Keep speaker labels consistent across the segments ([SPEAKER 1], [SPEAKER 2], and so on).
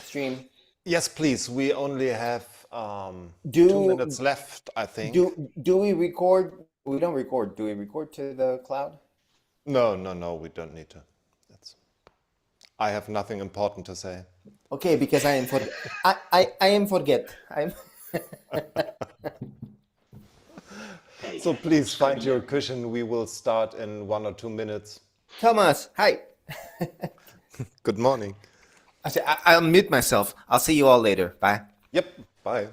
[SPEAKER 1] stream?
[SPEAKER 2] Yes, please. We only have 2 minutes
[SPEAKER 1] Do
[SPEAKER 2] left, I think.
[SPEAKER 1] do we record? We don't record. Do we record to the cloud?
[SPEAKER 2] No, no, no, we don't need to. That's, I have nothing important to say.
[SPEAKER 1] Okay, because I am I am forget. I'm
[SPEAKER 2] So please find your cushion. We will start in 1 or 2 minutes.
[SPEAKER 1] Thomas. Hi.
[SPEAKER 2] Good morning.
[SPEAKER 1] I'll mute myself. I'll see you all later. Bye.
[SPEAKER 2] Yep, bye.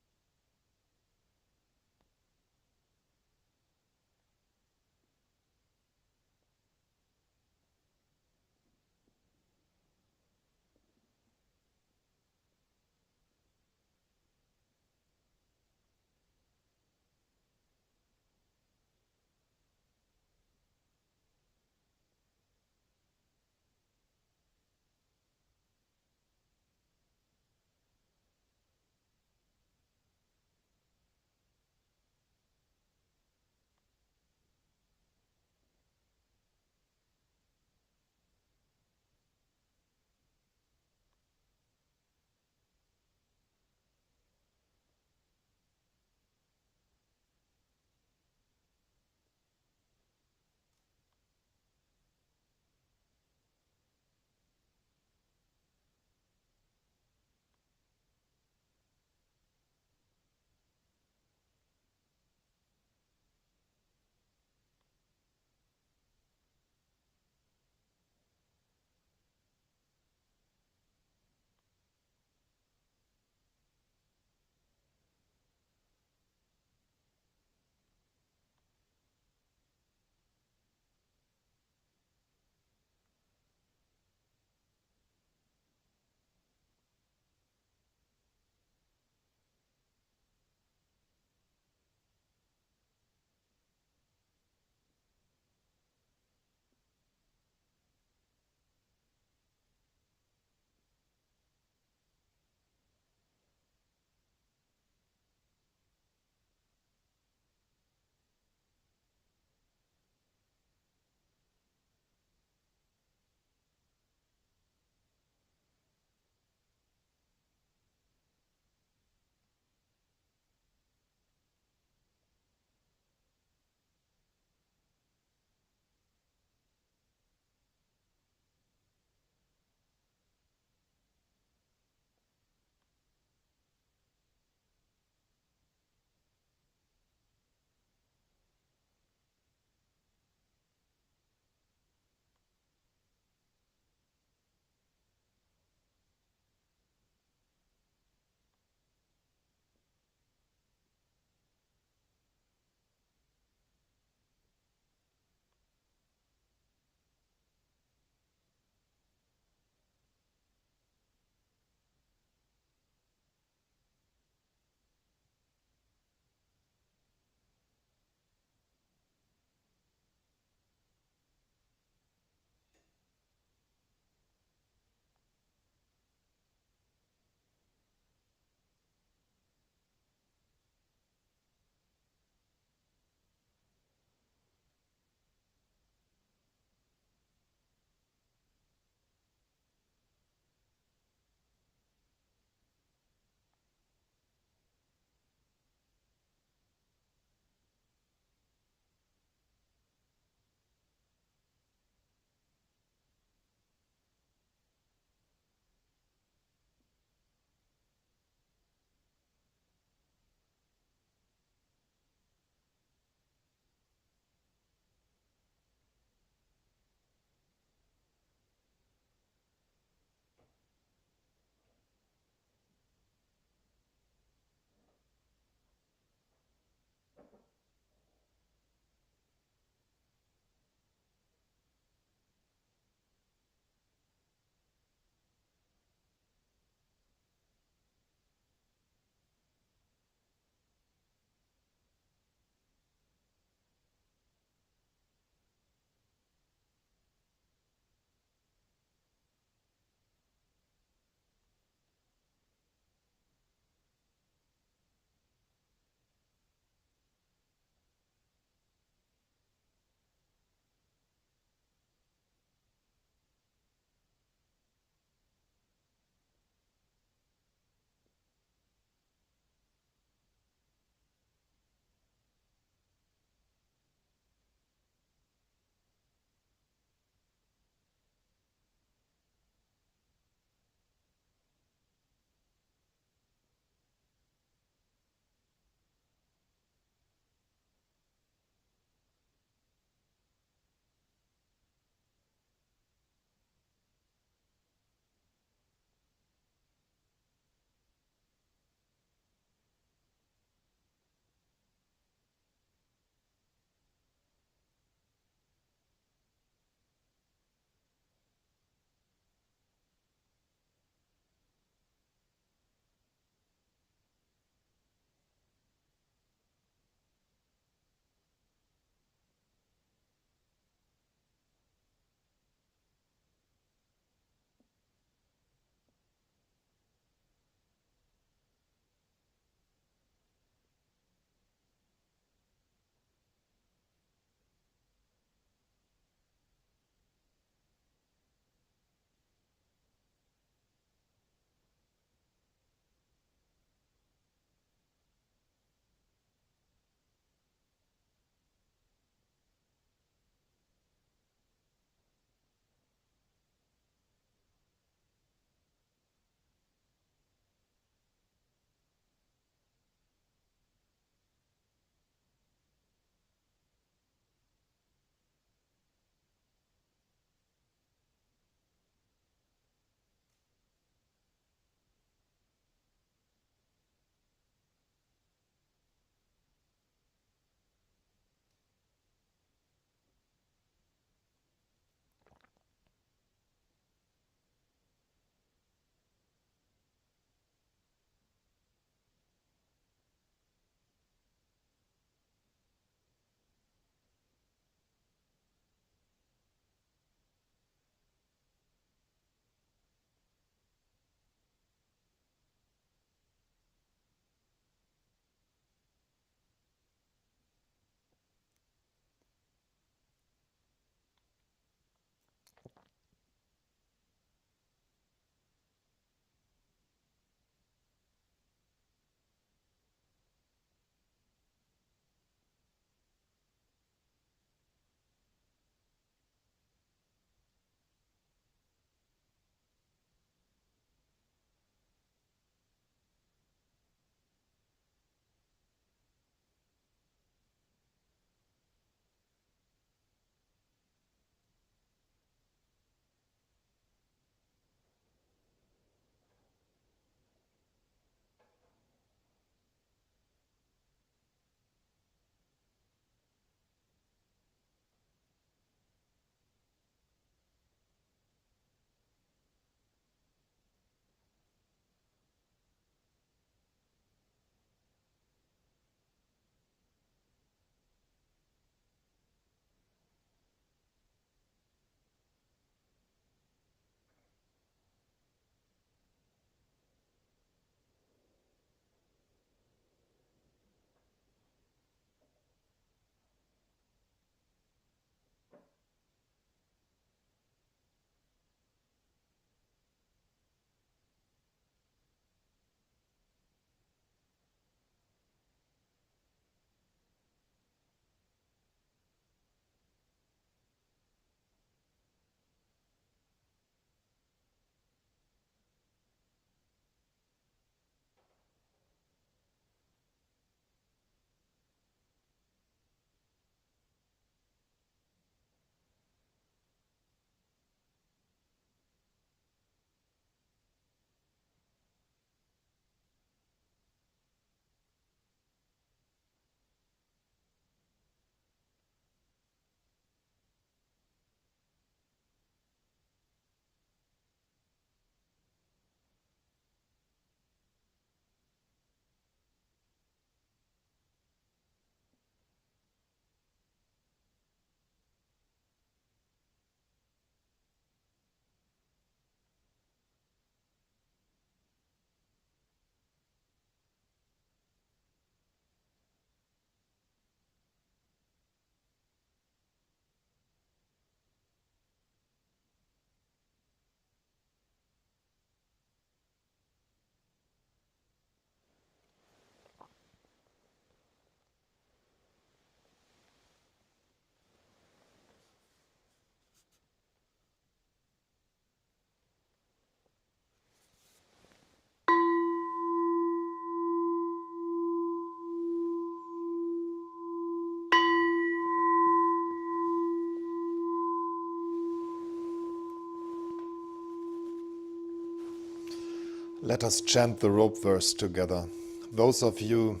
[SPEAKER 2] Let us chant the rope verse together. Those of you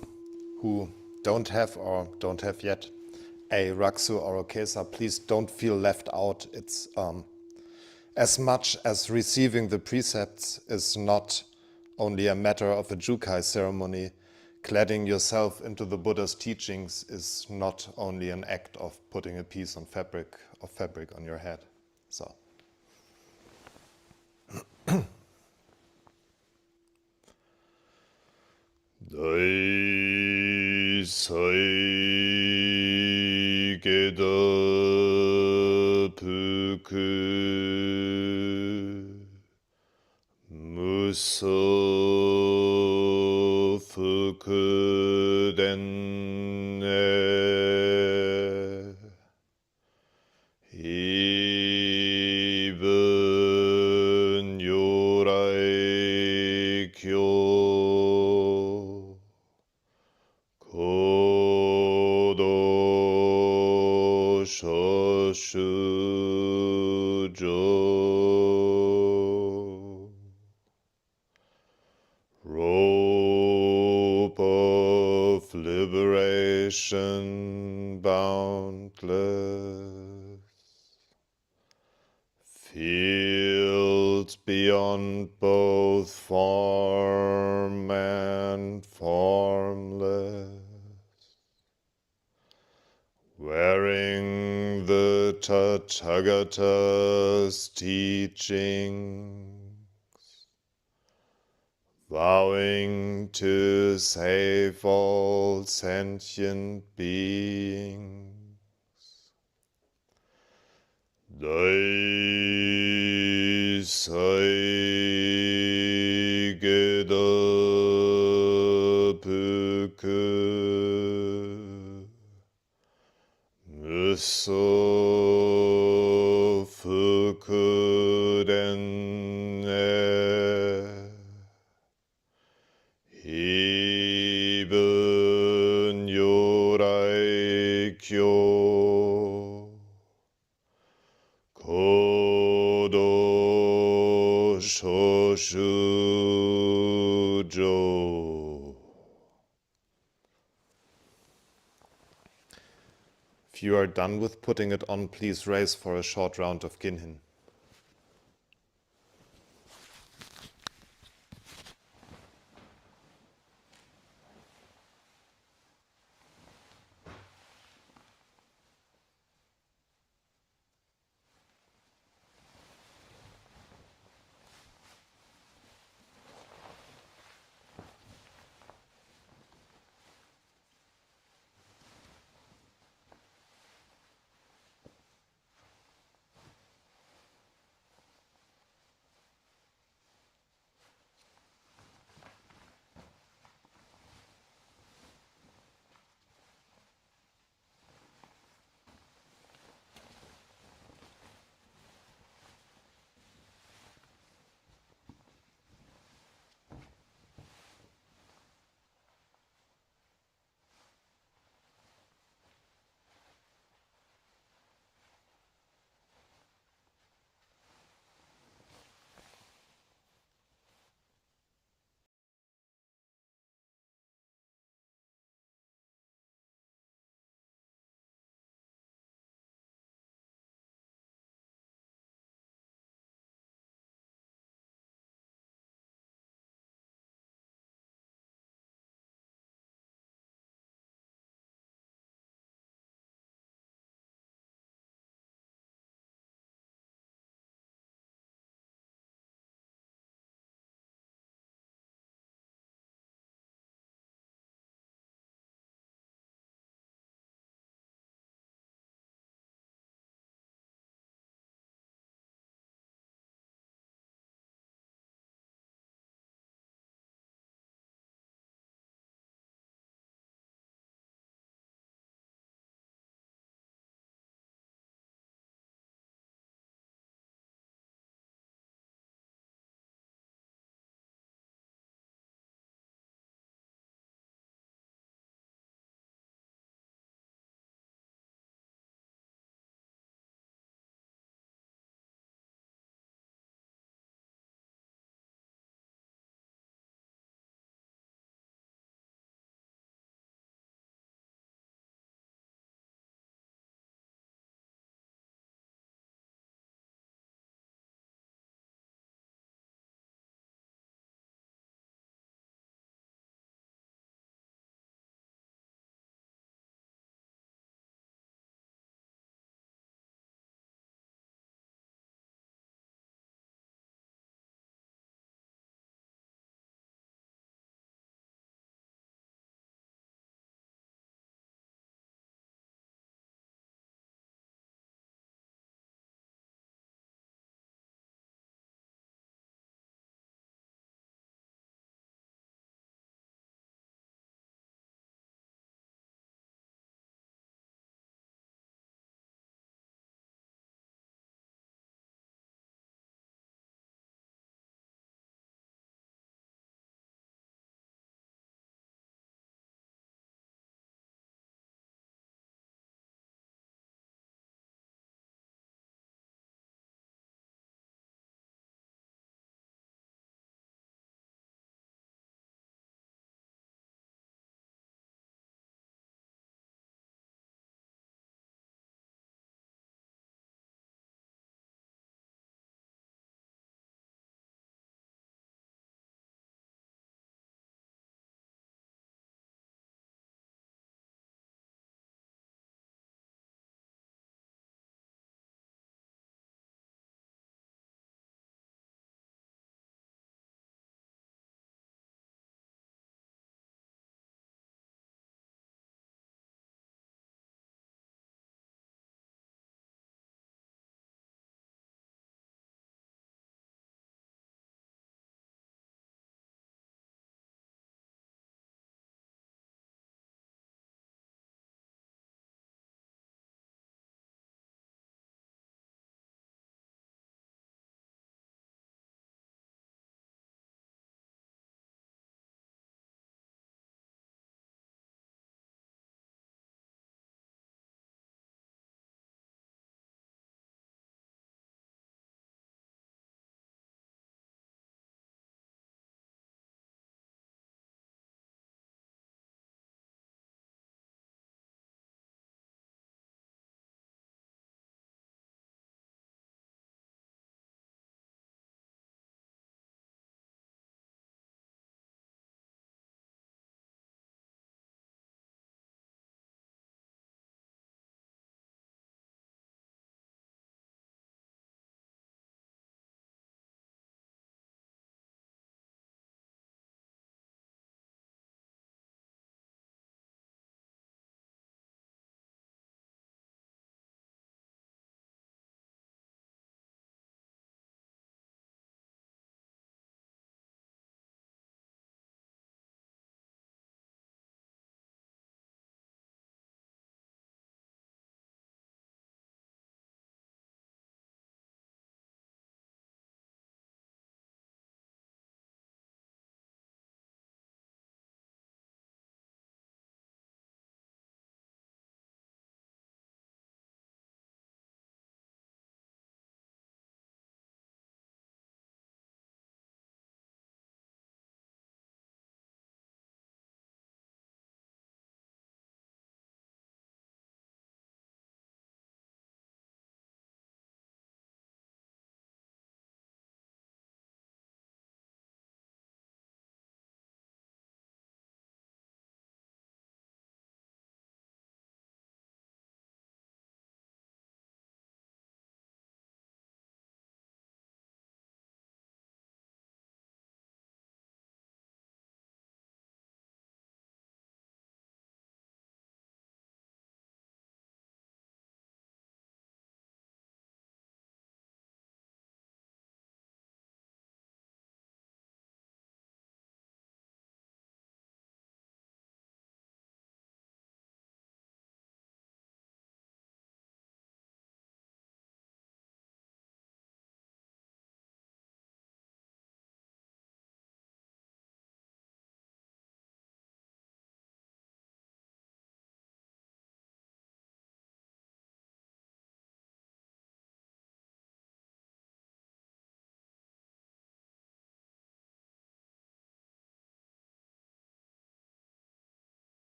[SPEAKER 2] who don't have or don't have yet a Raksu or a Kesa, please don't feel left out. It's as much as receiving the precepts is not only a matter of a Jukai ceremony, cladding yourself into the Buddha's teachings is not only an act of putting a piece of fabric on your head. So. Dai sai geda puku muso fukuden e ibun yorai kyo kodo shoshujo rope of liberation boundless, fields beyond both form and formless, wearing the Tathagata's teaching, vowing to save all sentient beings. Dai sai geda puku muso fukuden e ibun yorai kyo kodo shoshujo. If you are done with putting it on, please raise for a short round of Kinhin.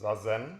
[SPEAKER 2] Zazen.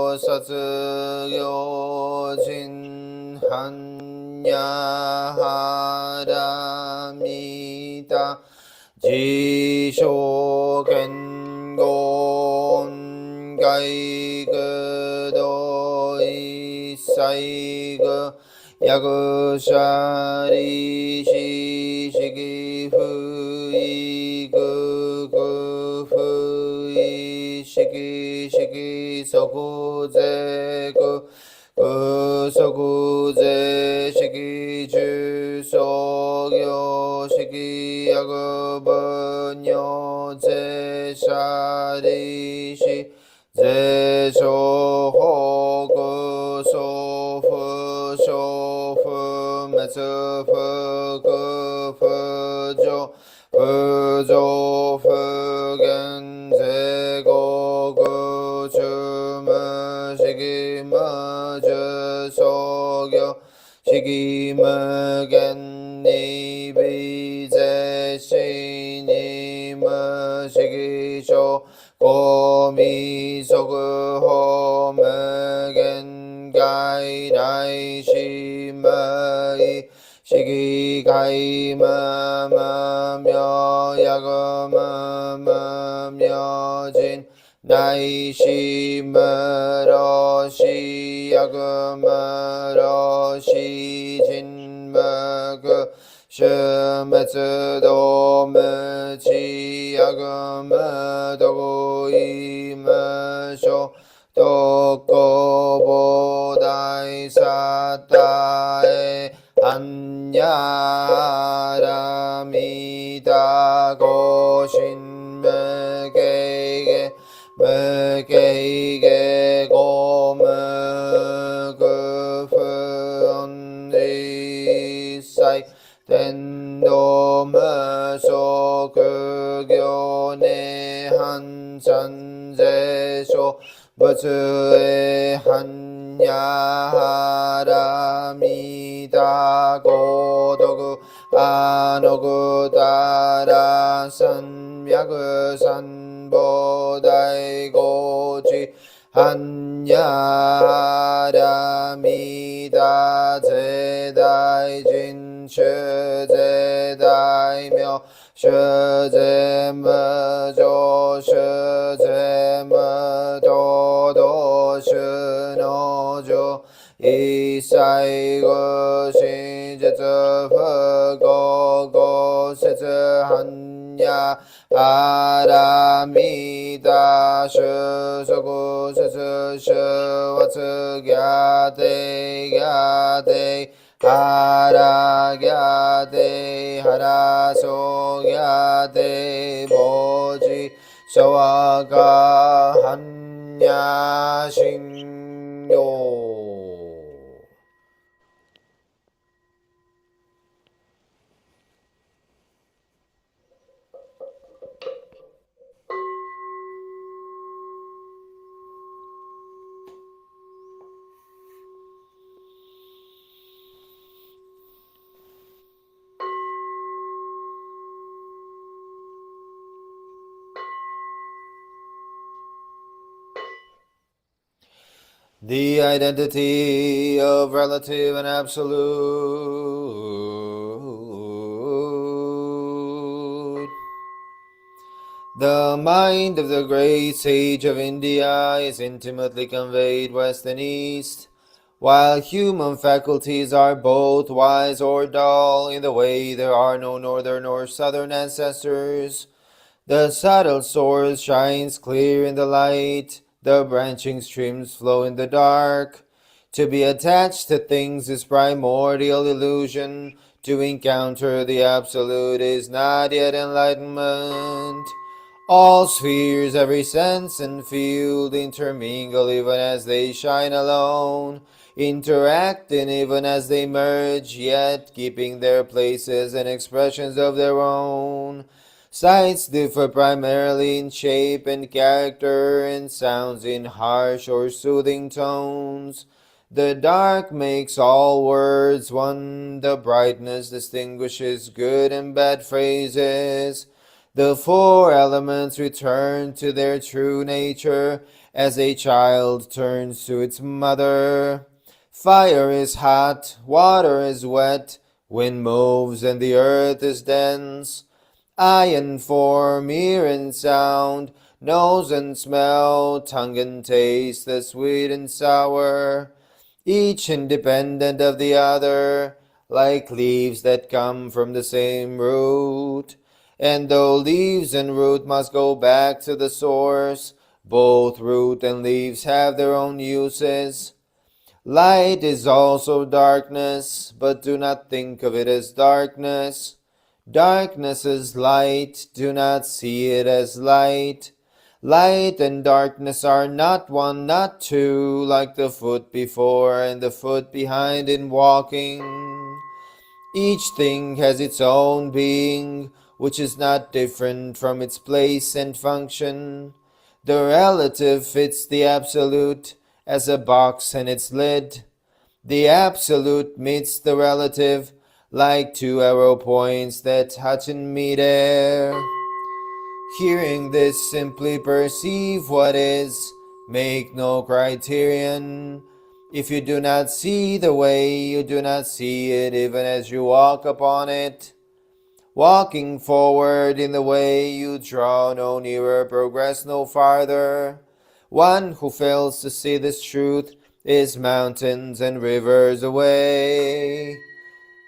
[SPEAKER 1] 사스교진한야하람이다 지쇼겐곤가이그도이사이그 야구샤리시시기후이그그후이시기시기서구제그 그서구제시기주소교시기야급은요제샤리시 제소호구소프쇼프메스프그프조 부조프겐제고구주무시기머주소교 시기머겐니비제시니머시기쇼 고미소그호메겐가이라이시마이 시기가이마마며야그마마며진 나이시머러시야그머러시진머그 슈메츠도메치야그머도구이머쇼 도꼬보다이사타에 안야람이다 고신메게게 메게이게 고메그프언디사이 텐도머소 극교내 한산제쇼 버스의 한야하람이다 고도그 아노그다라산야그산보다이고지 한야람이다 제다이진 슈제다이며 슈제머조 슈제머도도 슈노조 이사이고 신제저퍼고고 세즈한야 아람이다 슈소구 슈스슈와츠갸데갸데 하라갸데 하라소갸데 모지 서와가 한야신요. The identity of relative and absolute. The mind of the great sage of India is intimately conveyed west and east, while human faculties are both wise or dull. In the way there are no northern or southern ancestors. The subtle source shines clear in the light. The branching streams flow in the dark. To be attached to things is primordial illusion. To encounter the absolute is not yet enlightenment. All spheres, every sense and field intermingle even as they shine alone, interacting even as they merge, yet keeping their places and expressions of their own. Sights differ primarily in shape and character, and sounds in harsh or soothing tones. The dark makes all words one, the brightness distinguishes good and bad phrases. The four elements return to their true nature as a child turns to its mother. Fire is hot, water is wet, wind moves and the earth is dense. Eye and form, ear and sound, nose and smell, tongue and taste, the sweet and sour, each independent of the other, like leaves that come from the same root. And though leaves and root must go back to the source, both root and leaves have their own uses. Light is also darkness, but do not think of it as darkness. Darkness is light, do not see it as light. Light and darkness are not one, not two, like the foot before and the foot behind in walking. Each thing has its own being, which is not different from its place and function. The relative fits the absolute as a box and its lid. The absolute meets the relative like two arrow points that touch in midair. Hearing this, simply perceive what is, make no criterion. If you do not see the way, you do not see it even as you walk upon it. Walking forward in the way, you draw no nearer, progress no farther. One who fails to see this truth is mountains and rivers away.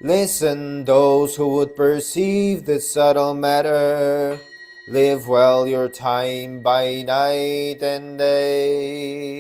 [SPEAKER 1] Listen, those who would perceive this subtle matter. Live well your time by night and day.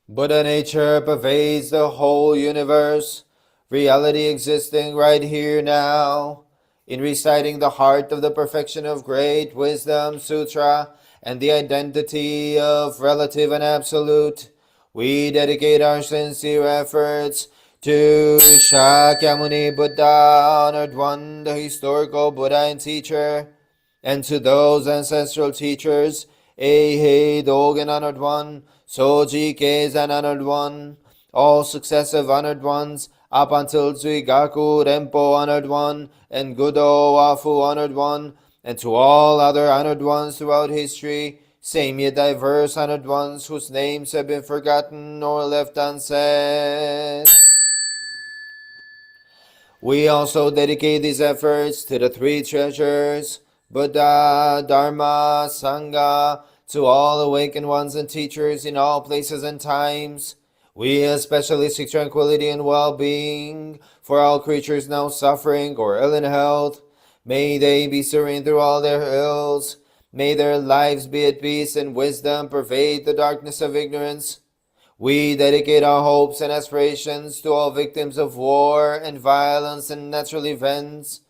[SPEAKER 1] Buddha nature pervades the whole universe, reality existing right here now. In reciting the heart of the perfection of great wisdom sutra and the identity of relative and absolute, we dedicate our sincere efforts to Shakyamuni Buddha, honored one, the historical Buddha and teacher, and to those ancestral teachers, Eihei Dogen honored one, Soji Keizan honored one, all successive honored ones, up until Zuigaku Rempo honored one, and Gudo Wafu honored one, and to all other honored ones throughout history, same yet diverse honored ones whose names have been forgotten or left unsaid. We also dedicate these efforts to the three treasures, Buddha, Dharma, Sangha, to all awakened ones and teachers in all places and times. We especially seek tranquility and well-being for all creatures now suffering or ill in health. May they be serene through all their ills. May their lives be at peace and wisdom pervade the darkness of ignorance. We dedicate our hopes and aspirations to all victims of war and violence and natural events,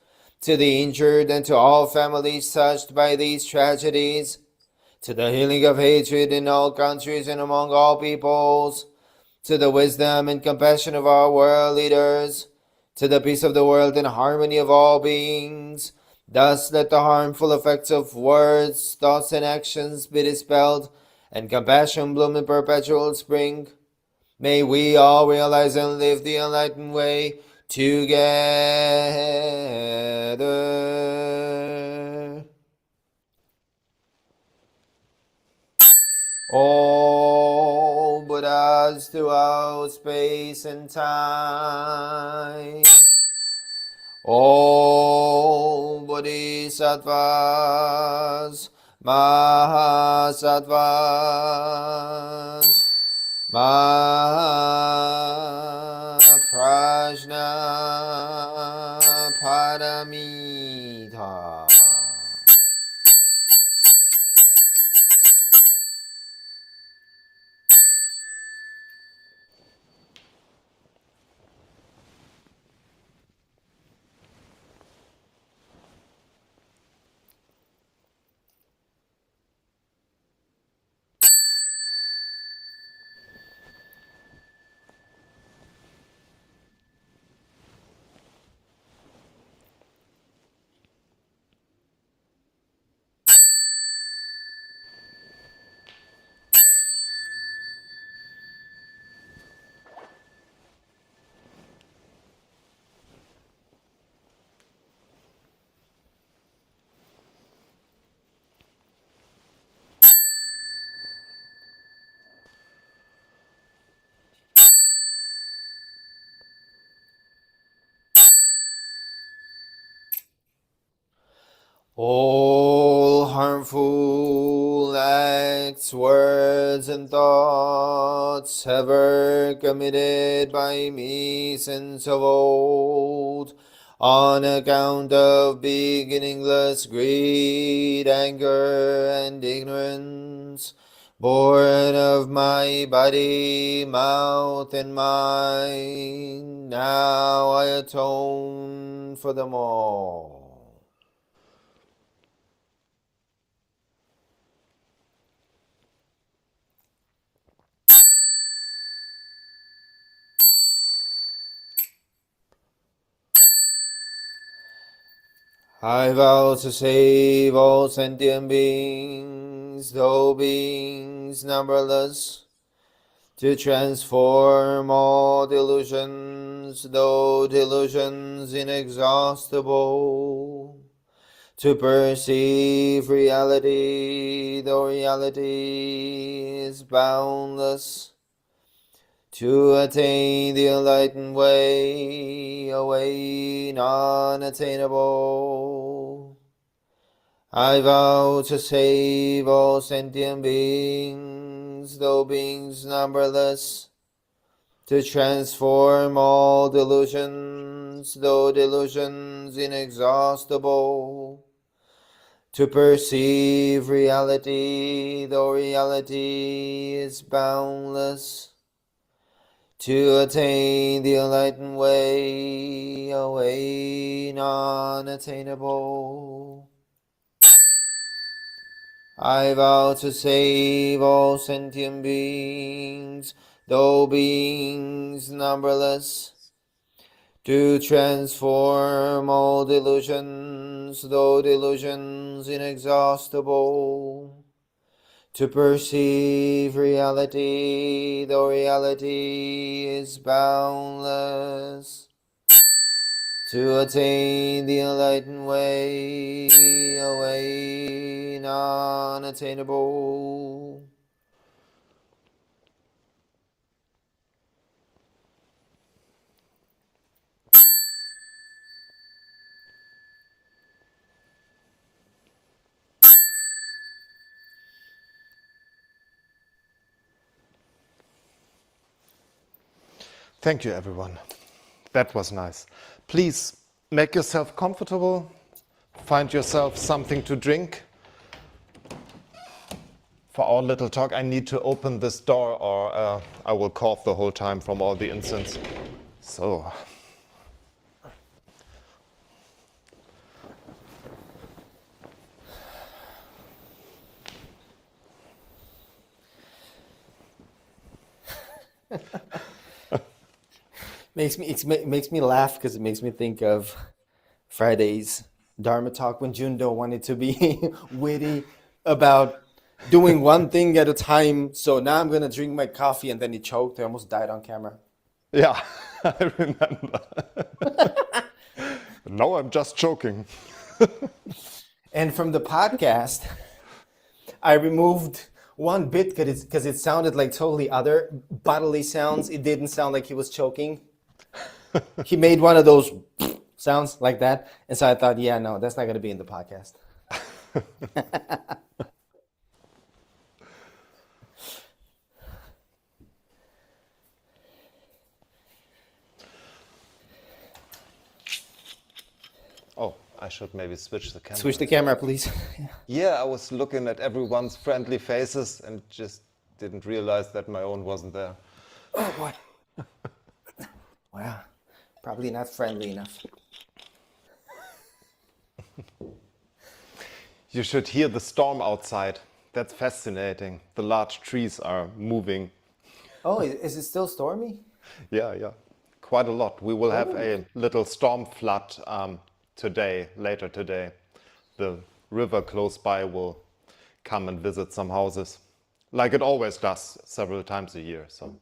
[SPEAKER 1] to the injured and to all families touched by these tragedies, to the healing of hatred in all countries and among all peoples, to the wisdom and compassion of our world leaders, to the peace of the world and harmony of all beings. Thus let the harmful effects of words, thoughts, and actions be dispelled, and compassion bloom in perpetual spring. May we all realize and live the enlightened way together. All Buddhas throughout space and time. All Bodhisattvas, Mahasattvas, Mahaprajna Paramita. All harmful acts, words, and thoughts ever committed by me since of old, on account of beginningless greed, anger, and ignorance, born of my body, mouth, and mind, now I atone for them all. I vow to save all sentient beings, though beings numberless, to transform all delusions, though delusions inexhaustible, to perceive reality, though reality is boundless, to attain the enlightened way, a way non-attainable. I vow to save all sentient beings, though beings numberless, to transform all delusions, though delusions inexhaustible, to perceive reality, though reality is boundless, to attain the enlightened way, a way non-attainable. I vow to save all sentient beings, though beings numberless, to transform all delusions, though delusions inexhaustible, to perceive reality, though reality is boundless, to attain the enlightened way, a way non-attainable.
[SPEAKER 2] Thank you, everyone. That was nice. Please make yourself comfortable. Find yourself something to drink. For our little talk, I need to open this door or I will cough the whole time from all the incense. So.
[SPEAKER 1] Makes me laugh because it makes me think of Friday's Dharma talk when Jundo wanted to be witty about doing one thing at a time. So now I'm gonna drink my coffee, and then he choked. I almost died on camera.
[SPEAKER 2] Yeah, I remember. Now I'm just joking.
[SPEAKER 1] And from the podcast, I removed one bit because it sounded like totally other bodily sounds. It didn't sound like he was choking. He made one of those sounds like that. And so I thought, yeah, no, that's not going to be in the podcast.
[SPEAKER 2] Oh, I should maybe switch the camera.
[SPEAKER 1] Switch the camera, please.
[SPEAKER 2] Yeah, I was looking at everyone's friendly faces and just didn't realize that my own wasn't there.
[SPEAKER 1] Oh, boy. Wow. Probably not friendly enough.
[SPEAKER 2] You should hear the storm outside. That's fascinating. The large trees are moving.
[SPEAKER 1] Oh, is it still stormy?
[SPEAKER 2] Yeah, quite a lot. We will have a little storm flood later today. The river close by will come and visit some houses, like it always does several times a year. So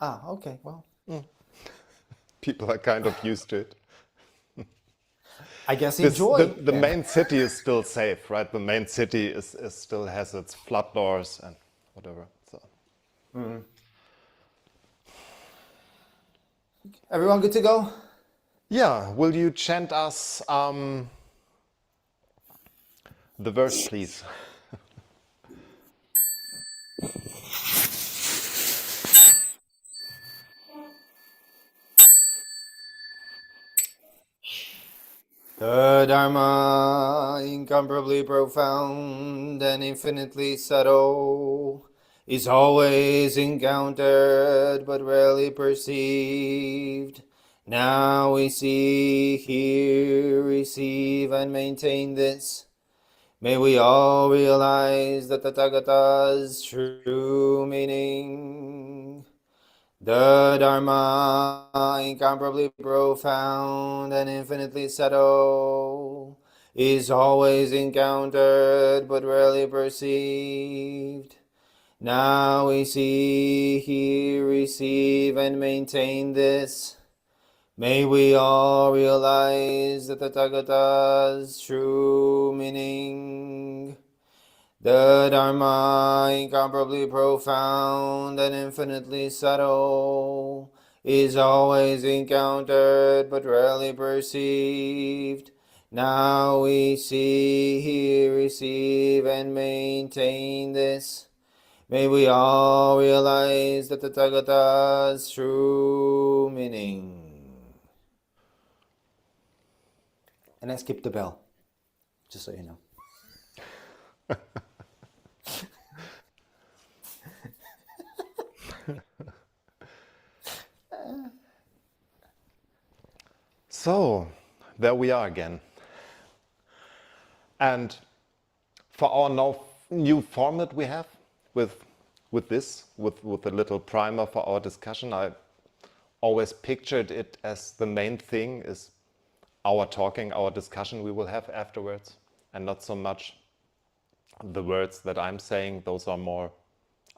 [SPEAKER 1] Ah, okay. Well,
[SPEAKER 2] people are kind of used to it.
[SPEAKER 1] I guess enjoy.
[SPEAKER 2] The main city is still safe, right? The main city is still has its flood doors and whatever. So.
[SPEAKER 1] Everyone good to go?
[SPEAKER 2] Yeah, will you chant us The verse, please.
[SPEAKER 1] The Dharma, incomparably profound and infinitely subtle, is always encountered but rarely perceived. Now we see, hear, receive, and maintain this. May we all realize the Tathagata's true meaning. The Dharma, incomparably profound and infinitely subtle, is always encountered but rarely perceived. Now we see, hear, receive, and maintain this. May we all realize the Tathagata's true meaning. The Dharma, incomparably profound and infinitely subtle, is always encountered but rarely perceived. Now we see, hear, receive, and maintain this. May we all realize that the Tathagata's true meaning. And I skipped the bell, just so you know.
[SPEAKER 2] So, there we are again. And for our new format we have with a little primer for our discussion, I always pictured it as the main thing is our talking, our discussion we will have afterwards, and not so much the words that I'm saying. Those are more,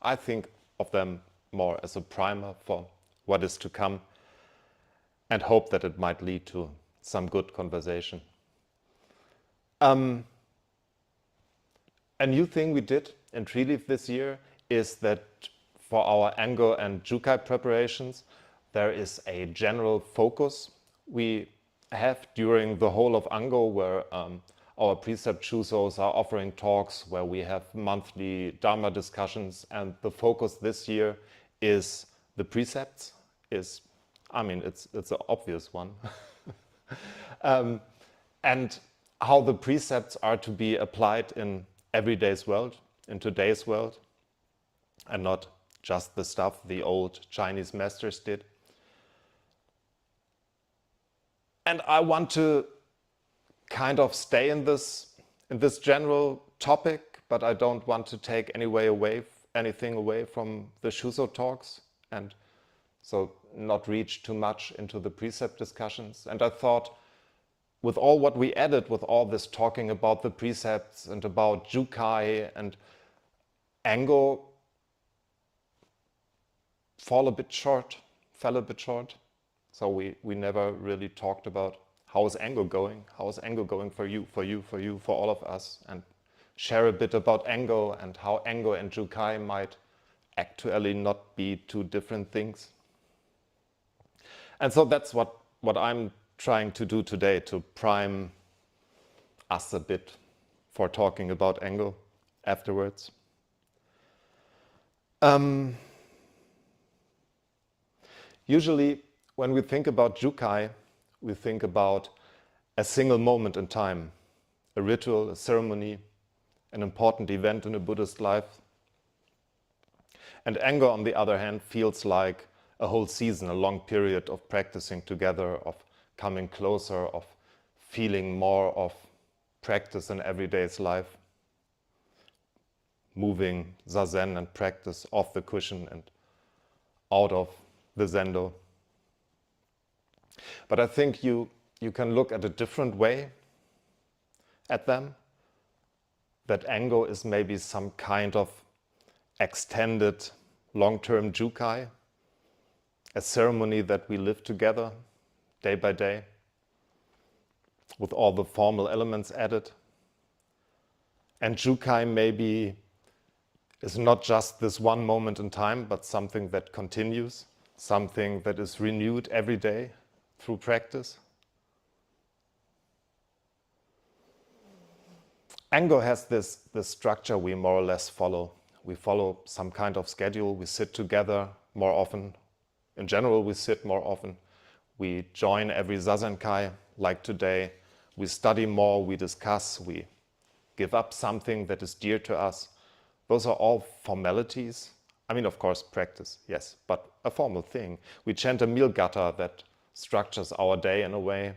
[SPEAKER 2] I think of them more as a primer for what is to come, and hope that it might lead to some good conversation. A new thing we did in Treeleaf this year is that for our Ango and Jukai preparations, there is a general focus we have during the whole of Ango, where our precept Chusos are offering talks, where we have monthly Dharma discussions, and the focus this year is the precepts. It's an obvious one. And how the precepts are to be applied in everyday's world, in today's world, and not just the stuff the old Chinese masters did. And I want to kind of stay in this general topic, but I don't want to take anything away from the Shuso talks, and so not reach too much into the precept discussions. And I thought, with all what we added, with all this talking about the precepts and about Jukai and Ango, fell a bit short. So we never really talked about how is Ango going? How is Ango going for you, for all of us? And share a bit about Ango and how Ango and Jukai might actually not be two different things. And so that's what I'm trying to do today, to prime us a bit for talking about Ango afterwards. Usually, when we think about Jukai, we think about a single moment in time, a ritual, a ceremony, an important event in a Buddhist life. And Ango, on the other hand, feels like a whole season, a long period of practicing together, of coming closer, of feeling more of practice in everyday's life, moving Zazen and practice off the cushion and out of the Zendo. But I think you can look at a different way at them, that Ango is maybe some kind of extended long-term Jukai, a ceremony that we live together day by day with all the formal elements added. And Jukai maybe is not just this one moment in time, but something that continues, something that is renewed every day through practice. Ango has this structure we more or less follow. We follow some kind of schedule. We sit together more often. In general, we sit more often. We join every Zazenkai, like today. We study more, we discuss, we give up something that is dear to us. Those are all formalities. I mean, of course, practice, yes, but a formal thing. We chant a meal gata that structures our day in a way.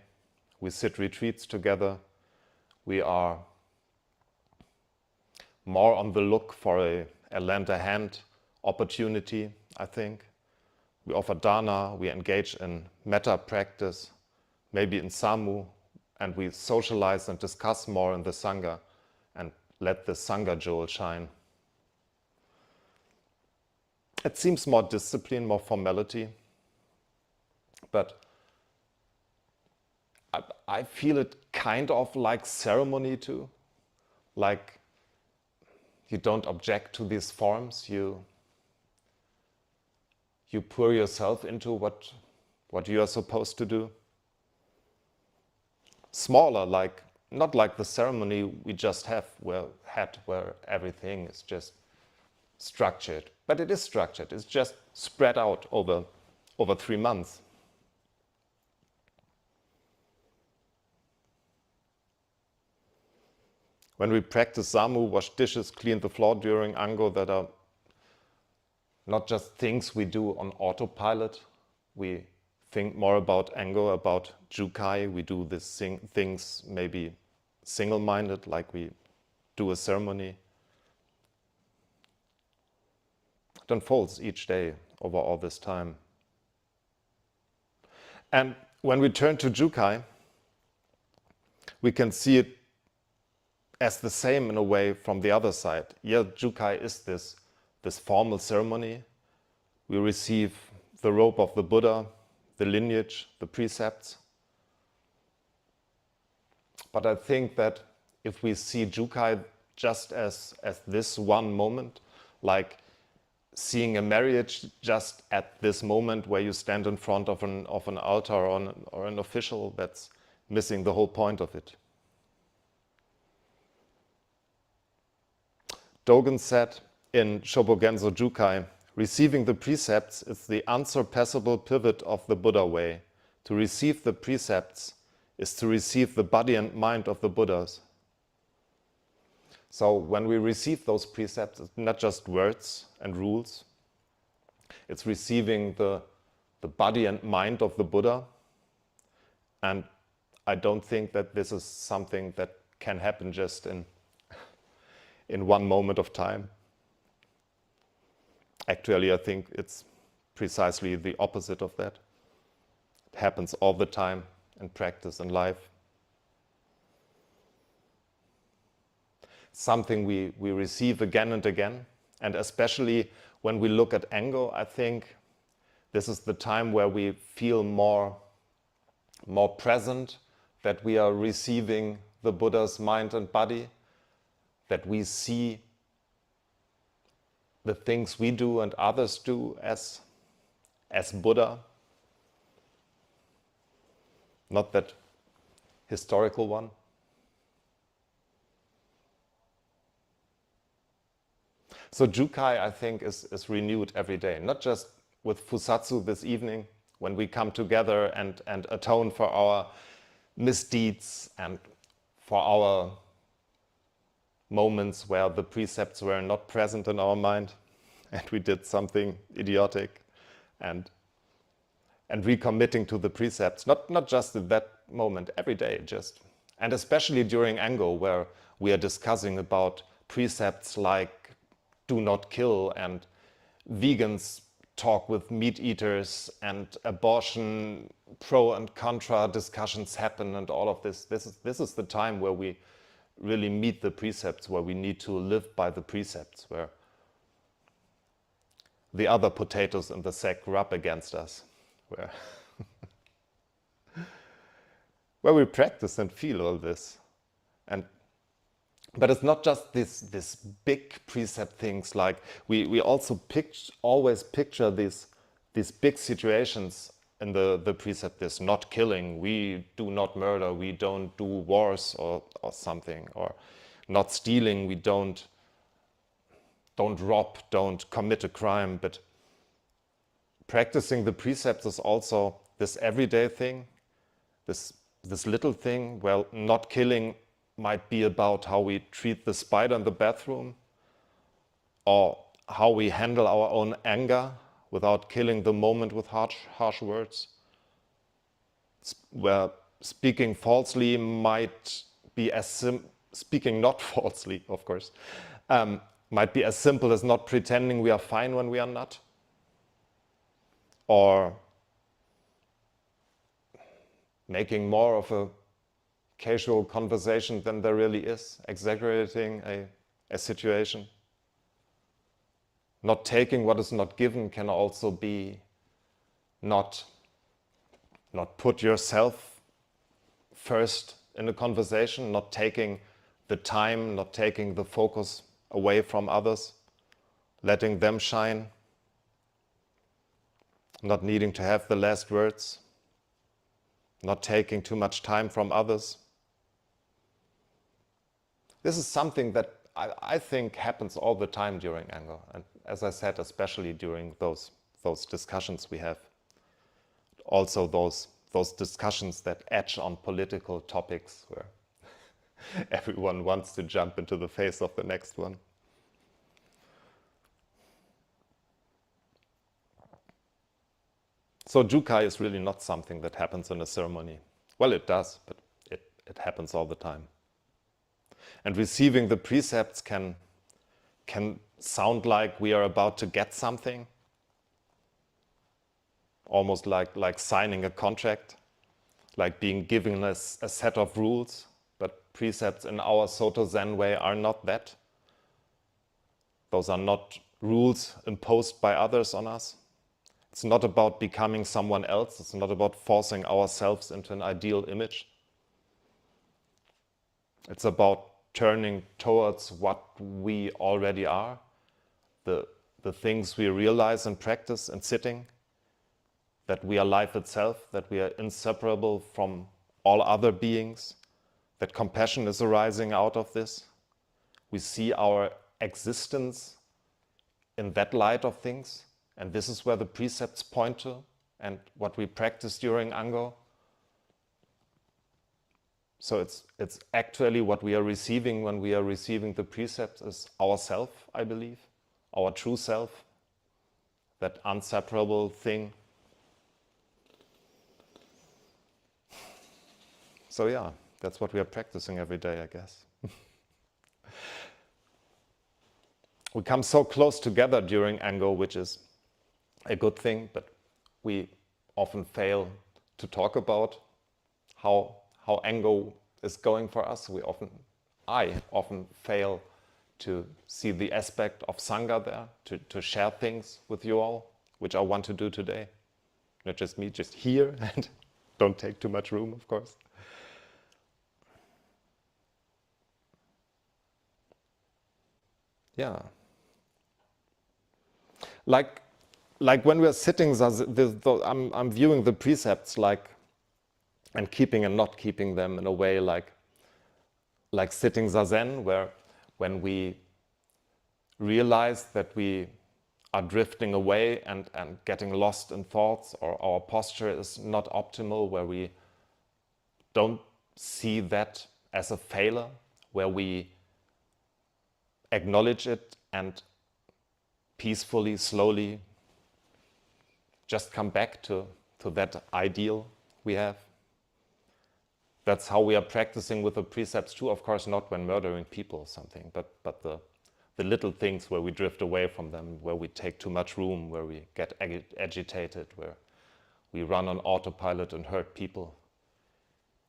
[SPEAKER 2] We sit retreats together. We are more on the look for a lend a hand opportunity, I think. We offer dharma, we engage in metta practice, maybe in samu, and we socialize and discuss more in the Sangha and let the Sangha jewel shine. It seems more discipline, more formality, but I feel it kind of like ceremony too. Like you don't object to these forms, you pour yourself into what you are supposed to do. Smaller, like not like the ceremony we just had where everything is just structured, but it is structured. It's just spread out over 3 months. When we practice Samu, wash dishes, clean the floor during Ango, that are not just things we do on autopilot. We think more about Ango, about Jukai. We do these things maybe single-minded, like we do a ceremony. It unfolds each day over all this time. And when we turn to Jukai, we can see it as the same in a way from the other side. Yeah, Jukai is this formal ceremony. We receive the robe of the Buddha, the lineage, the precepts. But I think that if we see Jukai just as this one moment, like seeing a marriage just at this moment where you stand in front of an altar or an official, that's missing the whole point of it. Dogen said in Shobogenzo Jukai, receiving the precepts is the unsurpassable pivot of the Buddha way. To receive the precepts is to receive the body and mind of the Buddhas. So when we receive those precepts, it's not just words and rules. It's receiving the body and mind of the Buddha. And I don't think that this is something that can happen just in one moment of time. Actually, I think it's precisely the opposite of that. It happens all the time in practice and life. Something we receive again and again, and especially when we look at Ango, I think this is the time where we feel more present, that we are receiving the Buddha's mind and body, that we see the things we do and others do as Buddha. Not that historical one. So Jukai, I think, is renewed every day, not just with Fusatsu this evening, when we come together and atone for our misdeeds and for our moments where the precepts were not present in our mind and we did something idiotic, and recommitting to the precepts, not just at that moment, every day, and especially during Ango, where we are discussing about precepts like do not kill, and vegans talk with meat eaters, and abortion pro and contra discussions happen, and all of this. This is the time where we really meet the precepts, where we need to live by the precepts, where the other potatoes in the sack rub against us, where we practice and feel all this. But it's not just this big precept things, like we also always picture these big situations in the precept, this not killing, we do not murder, we don't do wars or something, or not stealing, we don't rob, don't commit a crime, but practicing the precepts is also this everyday thing, this little thing. Well, not killing might be about how we treat the spider in the bathroom, or how we handle our own anger without killing the moment with harsh words. Where speaking falsely might be speaking not falsely, of course, might be as simple as not pretending we are fine when we are not. Or making more of a casual conversation than there really is, exaggerating a situation. Not taking what is not given can also be not put yourself first in a conversation, not taking the time, not taking the focus away from others, letting them shine, not needing to have the last words, not taking too much time from others. This is something that I think happens all the time during anger, and as I said, especially during those discussions we have. Also those discussions that edge on political topics where everyone wants to jump into the face of the next one. So Jukai is really not something that happens in a ceremony. Well, it does, but it happens all the time. And receiving the precepts can sound like we are about to get something, almost like signing a contract, like being given a set of rules. But precepts in our Soto Zen way are not that. Those are not rules imposed by others on us. It's not about becoming someone else. It's not about forcing ourselves into an ideal image. It's about turning towards what we already are, the things we realize and practice in sitting, that we are life itself, that we are inseparable from all other beings, that compassion is arising out of this. We see our existence in that light of things, and this is where the precepts point to, and what we practice during Ango. So it's actually what we are receiving when we are receiving the precepts is ourself, I believe, our true self, that inseparable thing. So yeah, that's what we are practicing every day, I guess. We come so close together during Ango, which is a good thing, but we often fail to talk about how Ango is going for us. I often fail to see the aspect of Sangha there, to share things with you all, which I want to do today. Not just me, just here, and don't take too much room, of course. Yeah. Like when we're sitting, I'm viewing the precepts and keeping and not keeping them in a way like sitting Zazen, where when we realize that we are drifting away and getting lost in thoughts, or our posture is not optimal, where we don't see that as a failure, where we acknowledge it and peacefully, slowly just come back to that ideal we have. That's how we are practicing with the precepts too. Of course, not when murdering people or something, but the little things where we drift away from them, where we take too much room, where we get agitated, where we run on autopilot and hurt people.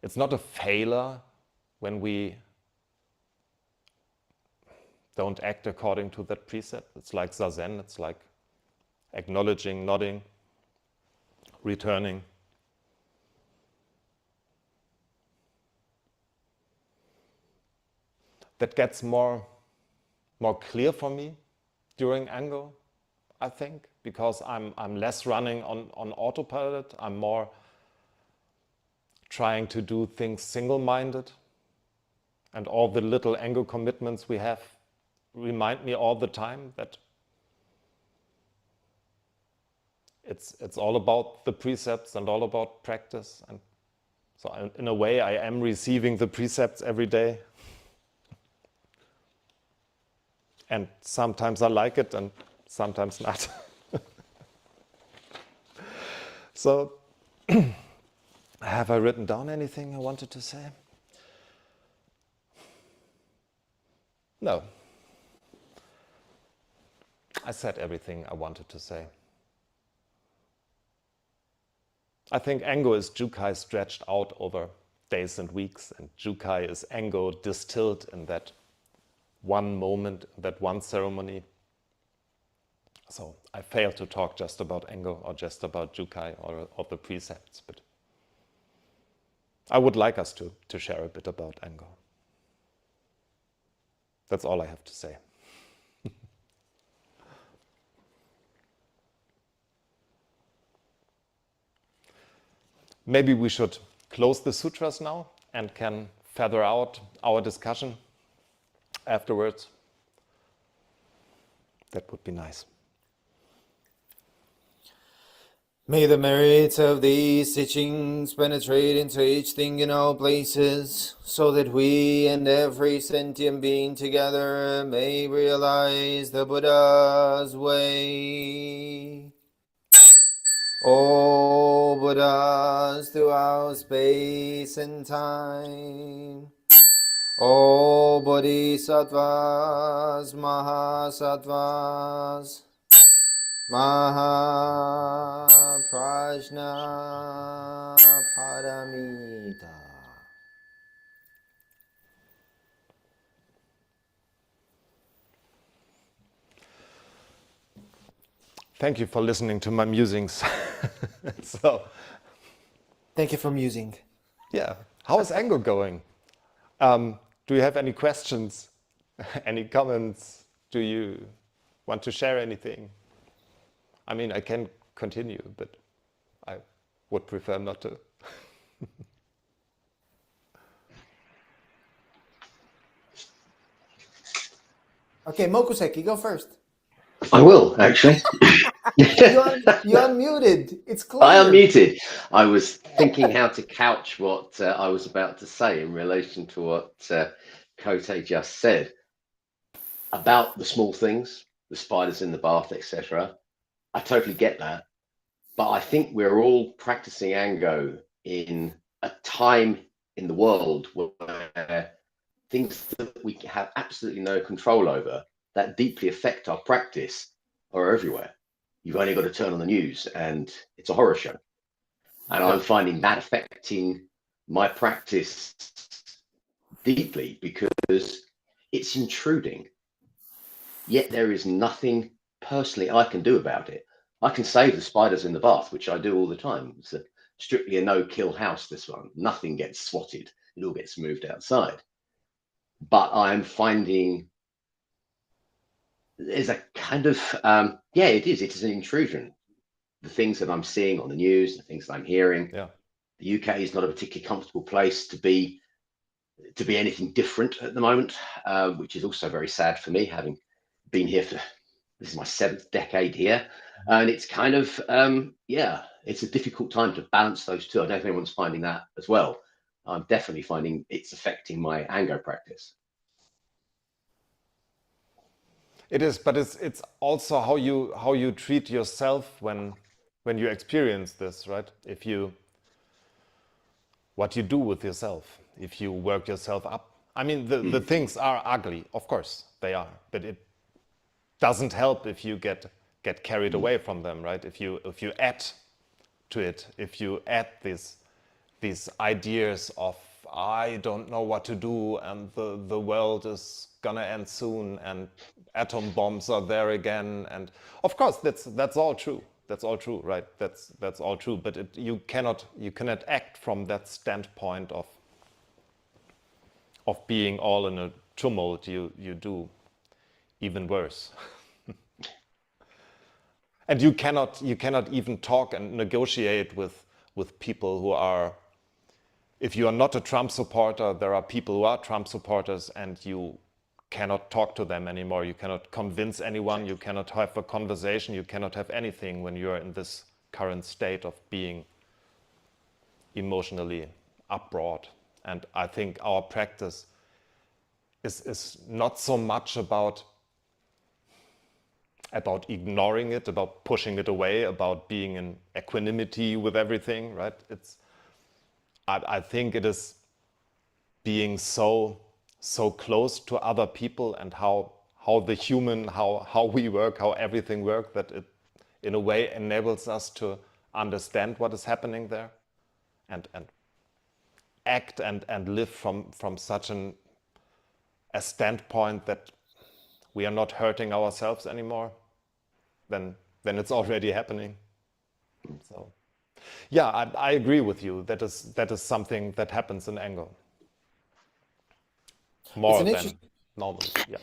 [SPEAKER 2] It's not a failure when we don't act according to that precept. It's like Zazen, it's like acknowledging, nodding, returning. That gets more clear for me during Ango, I think, because I'm less running on autopilot. I'm more trying to do things single-minded And all the little ego commitments we have remind me all the time that it's all about the precepts and all about practice. And so in a way, I am receiving the precepts every day. And sometimes I like it and sometimes not. So, have I written down anything I wanted to say? No. I said everything I wanted to say. I think Engo is Jukai stretched out over days and weeks, and Jukai is Engo distilled in that one moment, that one ceremony. So I failed to talk just about Engo or just about Jukai or the precepts, but I would like us to share a bit about Engo. That's all I have to say. Maybe we should close the sutras now and can feather out our discussion afterwards. That would be nice.
[SPEAKER 1] May the merits of these teachings penetrate into each thing in all places, so that we and every sentient being together may realize the Buddha's way. O Buddhas throughout space and time, O Bodhisattvas, Mahasattvas, Mahaprajna Paramita.
[SPEAKER 2] Thank you for listening to my musings.
[SPEAKER 1] Thank you for musing.
[SPEAKER 2] Yeah, how is Engo going? Do you have any questions, any comments? Do you want to share anything? I mean, I can continue, but I would prefer not to.
[SPEAKER 1] Okay, Mokuseki, go first.
[SPEAKER 3] I will, actually.
[SPEAKER 1] You unmuted. It's clear.
[SPEAKER 3] I unmuted. I was thinking how to couch what I was about to say in relation to what Kote just said about the small things, the spiders in the bath, etc. I totally get that. But I think we're all practicing Ango in a time in the world where things that we have absolutely no control over that deeply affect our practice are everywhere. You've only got to turn on the news and it's a horror show. And I'm finding that affecting my practice deeply because it's intruding. Yet there is nothing personally I can do about it. I can save the spiders in the bath, which I do all the time. It's strictly a no-kill house, this one. Nothing gets swatted. It all gets moved outside. But I'm finding there's a kind of, it is an intrusion. The things that I'm seeing on the news, the things that I'm hearing.
[SPEAKER 2] Yeah.
[SPEAKER 3] The UK is not a particularly comfortable place to be anything different at the moment, which is also very sad for me, having been here for, this is my 7th decade here. And it's kind of, it's a difficult time to balance those two. I don't know if anyone's finding that as well. I'm definitely finding it's affecting my Ango practice.
[SPEAKER 2] It is, but it's also how you treat yourself when you experience this, right? What you do with yourself, if you work yourself up. I mean, the things are ugly, of course they are, but it doesn't help if you get carried away from them, right? If you add to it, if you add these ideas of I don't know what to do and the world is gonna end soon and atom bombs are there again, and of course that's all true. That's all true, right? That's all true. But you cannot act from that standpoint of being all in a tumult. You do even worse. And you cannot even talk and negotiate with people who are if you are not a Trump supporter, there are people who are Trump supporters and you cannot talk to them anymore. You cannot convince anyone, you cannot have a conversation, you cannot have anything when you're in this current state of being emotionally abroad. And I think our practice is not so much about ignoring it, about pushing it away, about being in equanimity with everything, right? I think it is being so close to other people and how the human, how we work, how everything works, that it in a way enables us to understand what is happening there and act and live from such a standpoint that we are not hurting ourselves anymore, then it's already happening. So yeah, I agree with you. That is something that happens in anger more than normally. Yeah.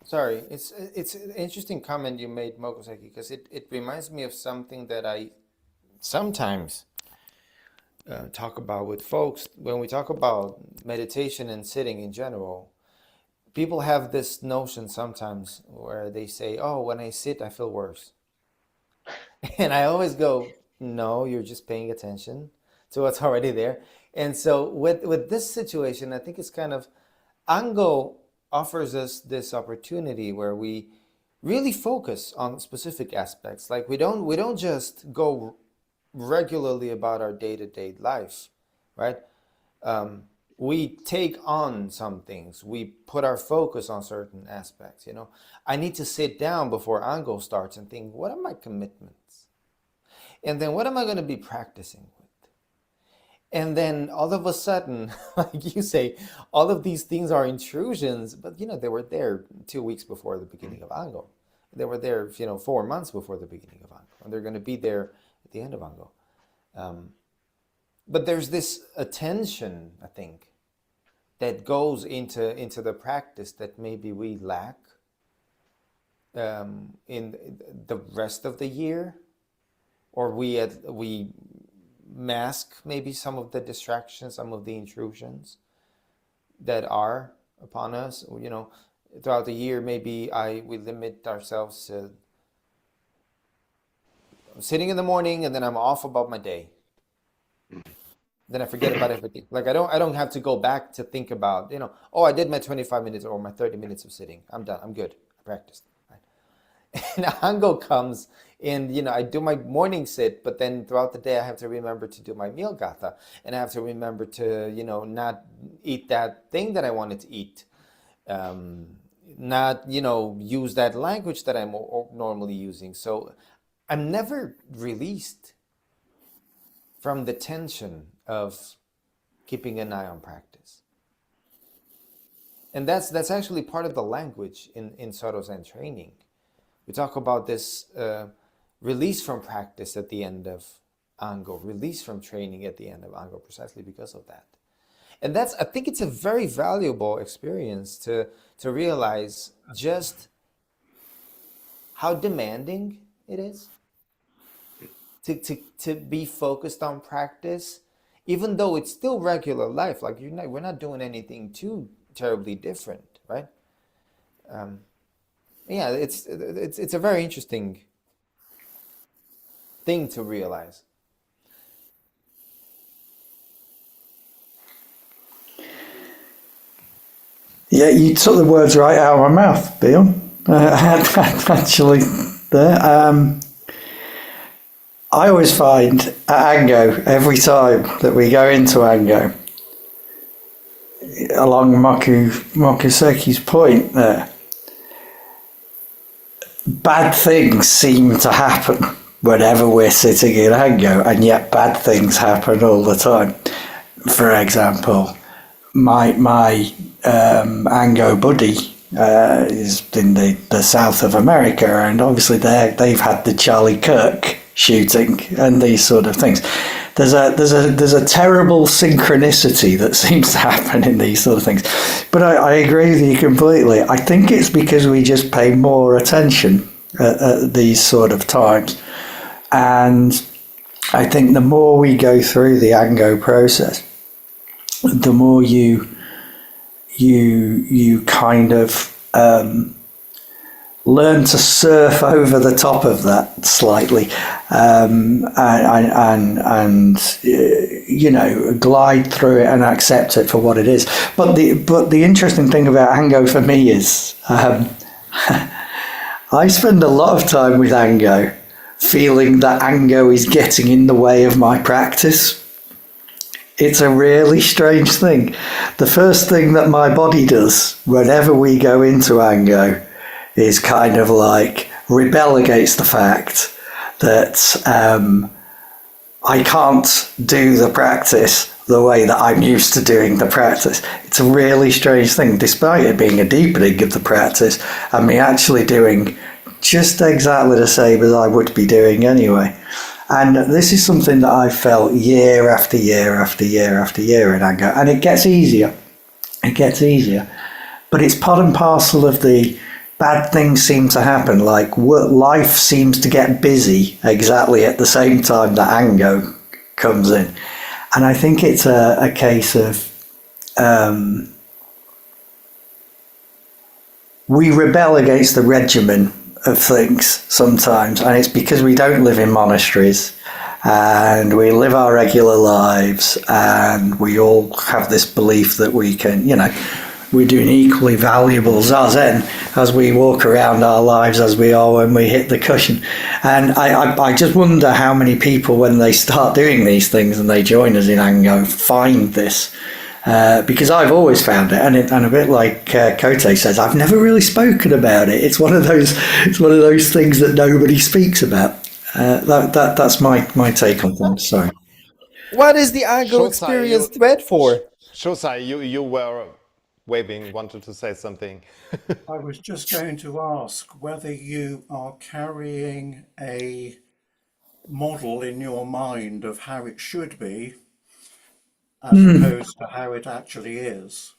[SPEAKER 1] Sorry, it's an interesting comment you made, Mokoseki, because it reminds me of something that I sometimes talk about with folks when we talk about meditation and sitting in general. People have this notion sometimes where they say, "Oh, when I sit, I feel worse," and I always go, "No, you're just paying attention to what's already there." And so with this situation, I think it's kind of Ango offers us this opportunity where we really focus on specific aspects. Like we don't just go regularly about our day-to-day life, right? We take on some things. We put our focus on certain aspects. I need to sit down before Ango starts and think, what are my commitments? And then what am I going to be practicing with? And then all of a sudden, like you say, all of these things are intrusions, but they were there 2 weeks before the beginning of Ango. They were there, 4 months before the beginning of Ango, and they're going to be there at the end of Ango. But there's this attention, I think, that goes into the practice that maybe we lack in the rest of the year, or we mask maybe some of the distractions, some of the intrusions that are upon us. Throughout the year, maybe we limit ourselves to sitting in the morning and then I'm off about my day. Then I forget about everything. Like I don't have to go back to think about, oh, I did my 25 minutes or my 30 minutes of sitting. I'm done. I'm good. I practiced. Right? And Ango comes and, I do my morning sit, but then throughout the day, I have to remember to do my meal gatha. And I have to remember to, not eat that thing that I wanted to eat. Not, use that language that I'm normally using. So I'm never released from the tension of keeping an eye on practice. And that's actually part of the language in Soto Zen training. We talk about this release from practice at the end of Ango, release from training at the end of Ango, precisely because of that. And I think it's a very valuable experience to realize just how demanding it is to be focused on practice, even though it's still regular life. Like we're not doing anything too terribly different, right? Yeah, it's a very interesting thing to realize.
[SPEAKER 4] Yeah, you took the words right out of my mouth, Bjorn. Actually, there. I always find at Ango, every time that we go into Ango, along Mokuseki's point there, bad things seem to happen whenever we're sitting in Ango, and yet bad things happen all the time. For example, my Ango buddy is in the south of America, and obviously they've had the Charlie Kirk shooting and these sort of things. There's a terrible synchronicity that seems to happen in these sort of things. But I agree with you completely. I think it's because we just pay more attention at these sort of times. And I think the more we go through the Ango process, the more you kind of learn to surf over the top of that slightly, and glide through it and accept it for what it is. But the interesting thing about Ango for me is I spend a lot of time with Ango feeling that Ango is getting in the way of my practice. It's a really strange thing. The first thing that my body does whenever we go into Ango is kind of like rebel against the fact that I can't do the practice the way that I'm used to doing the practice. It's a really strange thing, despite it being a deepening of the practice and me actually doing just exactly the same as I would be doing anyway. And this is something that I've felt year after year after year after year in Ango, and it gets easier. It gets easier. But it's part and parcel of the bad things seem to happen, like life seems to get busy exactly at the same time that Ango comes in. And I think it's a case of we rebel against the regimen of things sometimes, and it's because we don't live in monasteries and we live our regular lives, and we all have this belief that we can, we're doing equally valuable zazen as we walk around our lives as we are when we hit the cushion. And I just wonder how many people, when they start doing these things and they join us in Ango, find this. Because I've always found it, and a bit like Kote says, I've never really spoken about it. It's one of those things that nobody speaks about. That's my take on things. Sorry.
[SPEAKER 1] What is the Ango
[SPEAKER 2] Shosai,
[SPEAKER 1] experience thread for?
[SPEAKER 2] Shosai, you were waving, wanted to say something.
[SPEAKER 5] I was just going to ask whether you are carrying a model in your mind of how it should be as opposed to how it actually is.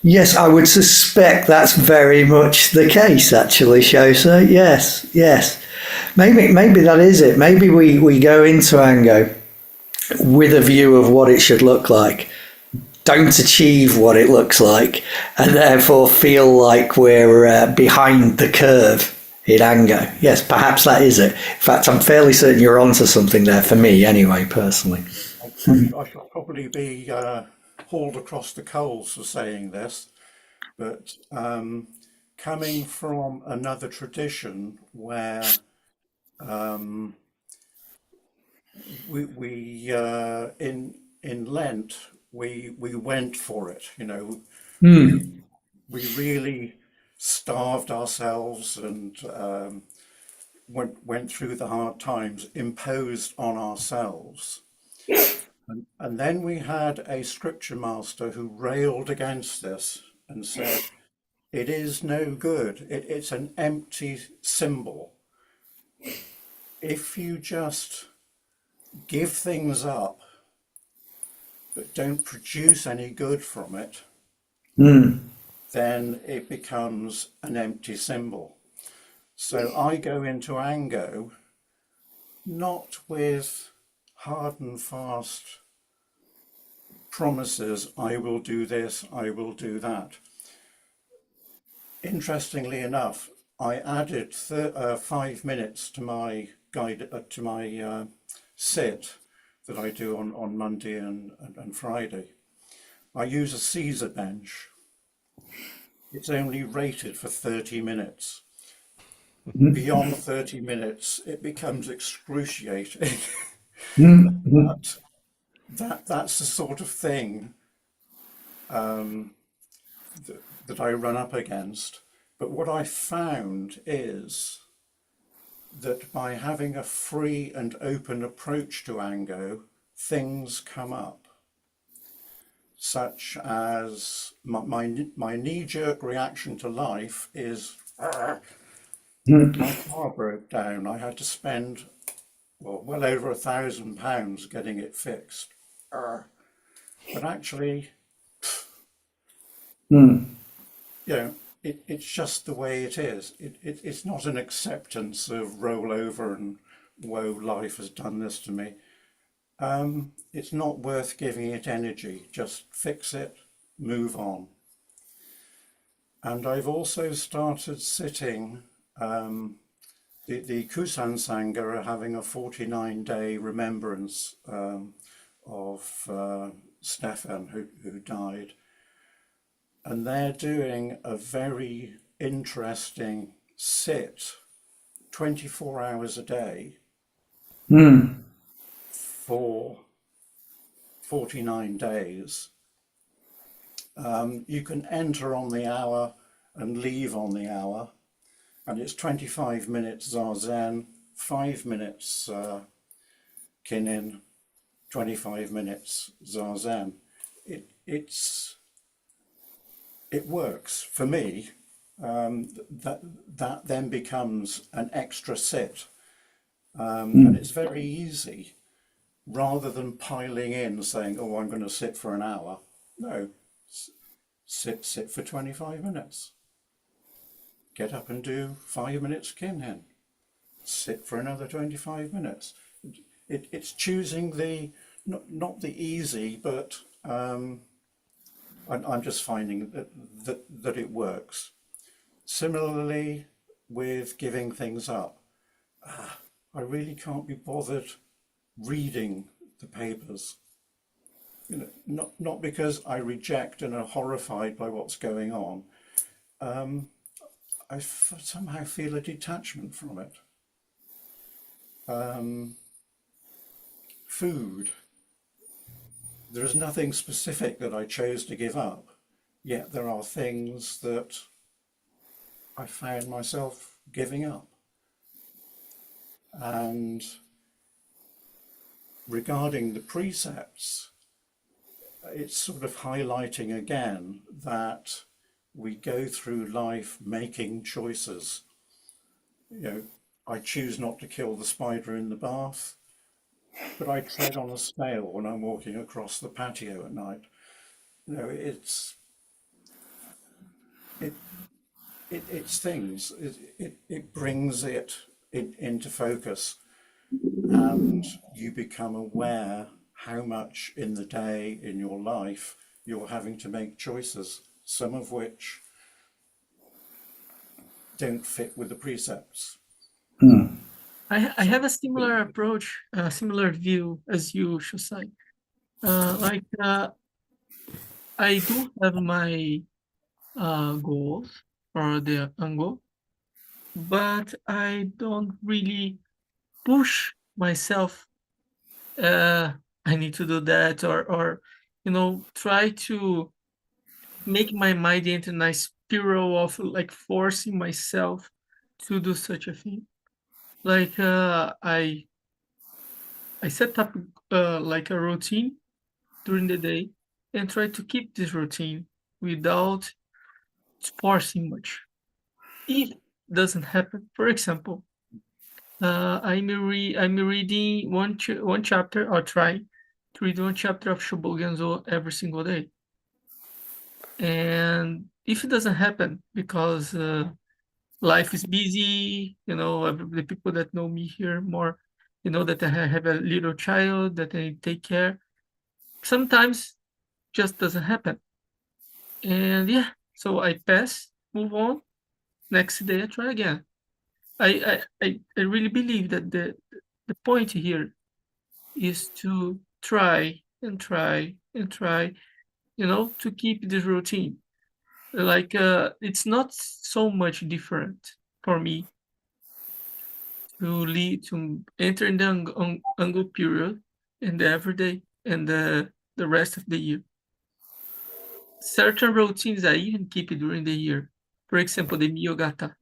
[SPEAKER 4] Yes, I would suspect that's very much the case, actually, Shosa. Yes. Maybe that is it. Maybe we go into Ango with a view of what it should look like, don't achieve what it looks like, and therefore feel like we're behind the curve in Ango. Yes, perhaps that is it. In fact, I'm fairly certain you're onto something there, for me anyway, personally.
[SPEAKER 5] I shall probably be hauled across the coals for saying this, but coming from another tradition where we in Lent we went for it, we really starved ourselves and went through the hard times imposed on ourselves. And then we had a scripture master who railed against this and said, it is no good. It's an empty symbol. If you just give things up, but don't produce any good from it, then it becomes an empty symbol. So I go into Ango not with hard and fast promises, I will do this, I will do that. Interestingly enough, I added 5 minutes to my guide to my sit that I do on Monday and Friday. I use a Caesar bench. It's only rated for 30 minutes. Beyond 30 minutes, it becomes excruciating. But that's the sort of thing that I run up against. But what I found is that by having a free and open approach to Ango, things come up, such as my knee-jerk reaction to life is, my car broke down. I had to spend well over £1,000 getting it fixed. But actually, it's just the way it is. It's not an acceptance of roll over and woe, life has done this to me. it's not worth giving it energy. Just fix it, move on. And I've also started sitting, the Kusan Sangha are having a 49-day remembrance of Stefan, who died. And they're doing a very interesting sit, 24 hours a day for 49 days. You can enter on the hour and leave on the hour, and it's 25 minutes Zazen, 5 minutes KINHIN, 25 minutes Zazen. It works for me. That then becomes an extra sit, and it's very easy. Rather than piling in, saying, "Oh, I'm going to sit for an hour," no, sit for 25 minutes. Get up and do 5 minutes KINHIN. Sit for another 25 minutes. It's choosing the not the easy, but I'm just finding that it works. Similarly, with giving things up, I really can't be bothered reading the papers. You know, not because I reject and are horrified by what's going on. I somehow feel a detachment from it. Food. There is nothing specific that I chose to give up, yet there are things that I found myself giving up. And regarding the precepts, it's sort of highlighting again that we go through life making choices. You know, I choose not to kill the spider in the bath, but I tread on a snail when I'm walking across the patio at night. You know, it's things. It brings it into focus, and you become aware how much in the day, in your life, you're having to make choices, some of which don't fit with the precepts.
[SPEAKER 6] I have a similar approach, a similar view as you, Shosai. I do have my goals for the Ango, but I don't really push myself. I need to do that, or try to make my mind into a nice spiral of like forcing myself to do such a thing. Like I set up like a routine during the day and try to keep this routine without forcing much. If it doesn't happen, for example, I'm reading one chapter, or try to read one chapter of Shobogenzo every single day. And if it doesn't happen because life is busy, the people that know me here more, that I have a little child that I take care. Sometimes just doesn't happen. And yeah, so I pass, move on. Next day I try again. I really believe that the point here is to try and try and try, to keep this routine. Like it's not so much different for me to enter in the Ango period and the everyday and the rest of the year. Certain routines I even keep it during the year. For example, the Miyogata.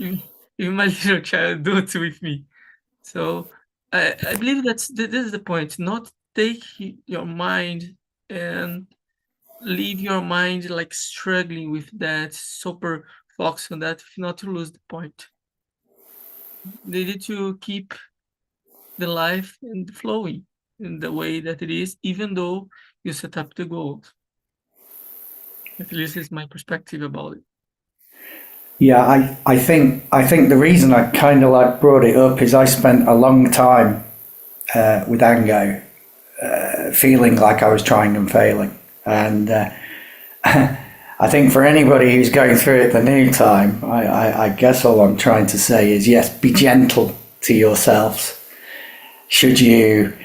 [SPEAKER 6] Even my little child do it with me. So I believe this is the point. Not take your mind and leave your mind like struggling with that, super focus on that, if not to lose the point. They need to keep the life and flowing in the way that it is, even though you set up the goals. At least is my perspective about it.
[SPEAKER 4] Yeah, I think the reason I kind of like brought it up is I spent a long time with Ango, feeling like I was trying and failing. And I think for anybody who's going through it the new time, I guess all I'm trying to say is yes, be gentle to yourselves. Should you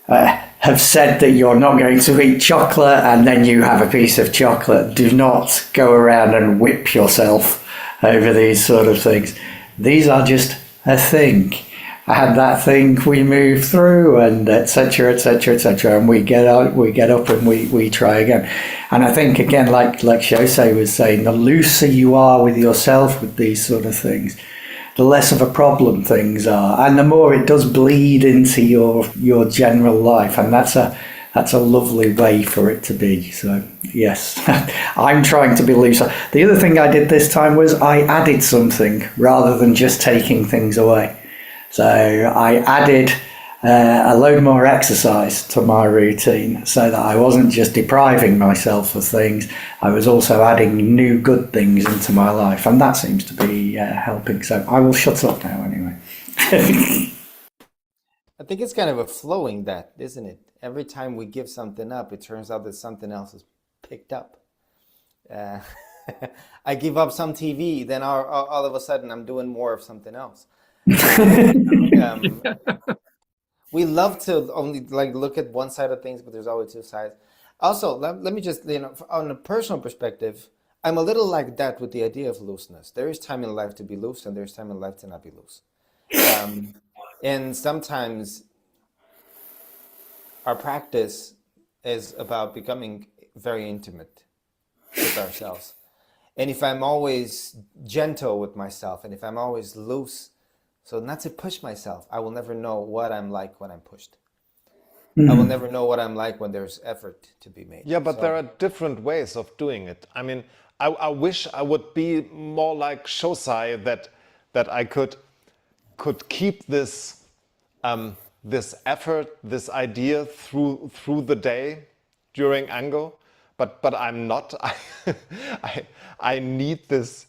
[SPEAKER 4] have said that you're not going to eat chocolate and then you have a piece of chocolate, do not go around and whip yourself over these sort of things. These are just a thing. And that thing we move through, and etc., etc., etc., and we get up and we try again. And I think again, like Jose was saying, the looser you are with yourself with these sort of things, the less of a problem things are, and the more it does bleed into your general life, and that's a lovely way for it to be. So yes, I'm trying to be looser. The other thing I did this time was I added something rather than just taking things away. So I added a load more exercise to my routine so that I wasn't just depriving myself of things, I was also adding new good things into my life, and that seems to be helping. So I will shut up now anyway.
[SPEAKER 1] I think it's kind of a flowing that, isn't it? Every time we give something up, it turns out that something else is picked up. Uh, I give up some TV, then all of a sudden I'm doing more of something else. Um, we love to only like look at one side of things, but there's always two sides. Also, let me just, on a personal perspective, I'm a little like that with the idea of looseness. There is time in life to be loose, and there's time in life to not be loose. And sometimes our practice is about becoming very intimate with ourselves. And if I'm always gentle with myself, and if I'm always loose, so not to push myself, I will never know what I'm like when I'm pushed. I will never know what I'm like when there's effort to be made.
[SPEAKER 2] Yeah, but
[SPEAKER 1] So
[SPEAKER 2] there are different ways of doing it. I mean, I wish I would be more like Shosai, that I could keep this this effort, this idea through the day during Ango, but I'm not. I need these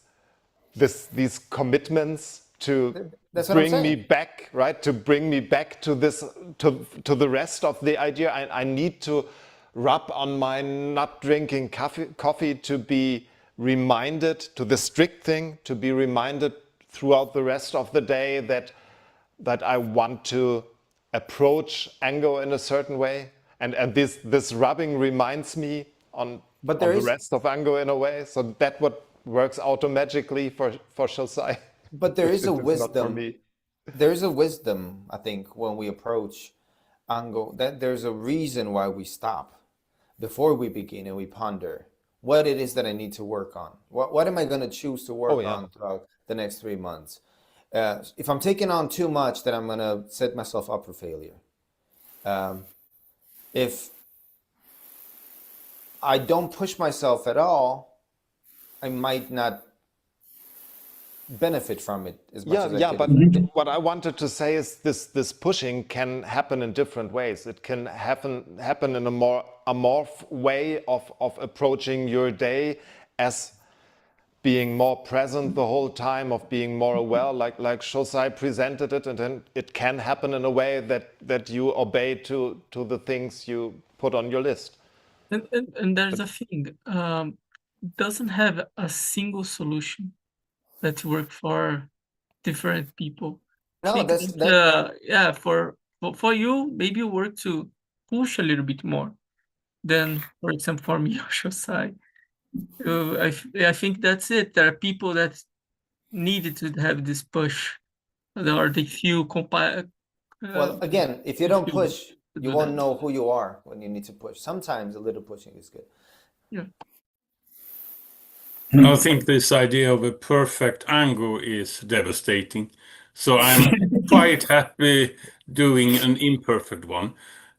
[SPEAKER 2] commitments to
[SPEAKER 1] that's what I'm
[SPEAKER 2] bring me
[SPEAKER 1] saying.
[SPEAKER 2] back, right? To bring me back to this, to the rest of the idea. I need to rub on my not drinking coffee to be reminded, to the strict thing, to be reminded throughout the rest of the day that I want to approach Ango in a certain way. And this rubbing reminds me on
[SPEAKER 1] But there
[SPEAKER 2] the
[SPEAKER 1] is
[SPEAKER 2] rest of Ango in a way. So that what works automatically for Shosai,
[SPEAKER 1] but there
[SPEAKER 2] which
[SPEAKER 1] is a
[SPEAKER 2] it is not for
[SPEAKER 1] wisdom.
[SPEAKER 2] me.
[SPEAKER 1] There's a wisdom, I think, when we approach Ango, that there's a reason why we stop before we begin and we ponder what it is that I need to work on. What am I going to choose to
[SPEAKER 2] Oh
[SPEAKER 1] work
[SPEAKER 2] yeah.
[SPEAKER 1] on throughout the next 3 months? If I'm taking on too much, then I'm going to set myself up for failure. Um, if I don't push myself at all, I might not benefit from it as much
[SPEAKER 2] Yeah,
[SPEAKER 1] as I
[SPEAKER 2] yeah,
[SPEAKER 1] could
[SPEAKER 2] but
[SPEAKER 1] if I did.
[SPEAKER 2] what I wanted to say is this pushing can happen in different ways. It can happen in a more amorph way of approaching your day as being more present the whole time, of being more aware, like Shosai presented it, and then it can happen in a way that you obey to the things you put on your list.
[SPEAKER 6] And there's a thing, doesn't have a single solution that work for different people. I
[SPEAKER 1] No,
[SPEAKER 6] think
[SPEAKER 1] that's
[SPEAKER 6] that,
[SPEAKER 1] that.
[SPEAKER 6] yeah, for you, maybe you work to push a little bit more than, for example, for me or Shosai. I think that's it. There are people that needed to have this push, or they feel
[SPEAKER 1] Well, again, if you don't
[SPEAKER 6] fulfilled
[SPEAKER 1] push,
[SPEAKER 6] to
[SPEAKER 1] you
[SPEAKER 6] do
[SPEAKER 1] won't
[SPEAKER 6] that.
[SPEAKER 1] know who you are when you need to push. Sometimes a little pushing is good.
[SPEAKER 6] Yeah.
[SPEAKER 7] I think this idea of a perfect angle is devastating. So I'm quite happy doing an imperfect one.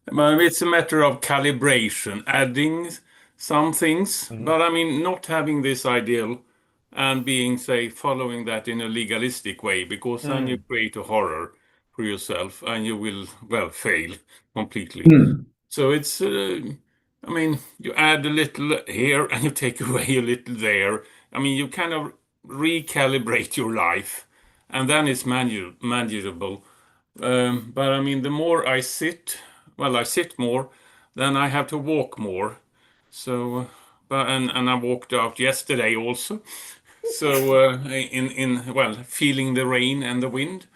[SPEAKER 7] But it's a matter of calibration, adding some things, but I mean, not having this ideal and being, say, following that in a legalistic way, because then you create a horror for yourself and you will, well, fail completely. So it's, I mean, you add a little here and you take away a little there. I mean, you kind of recalibrate your life, and then it's manageable. But I mean, the more I sit, well, I sit more, then I have to walk more. So, but and I walked out yesterday also. So in well, feeling the rain and the wind,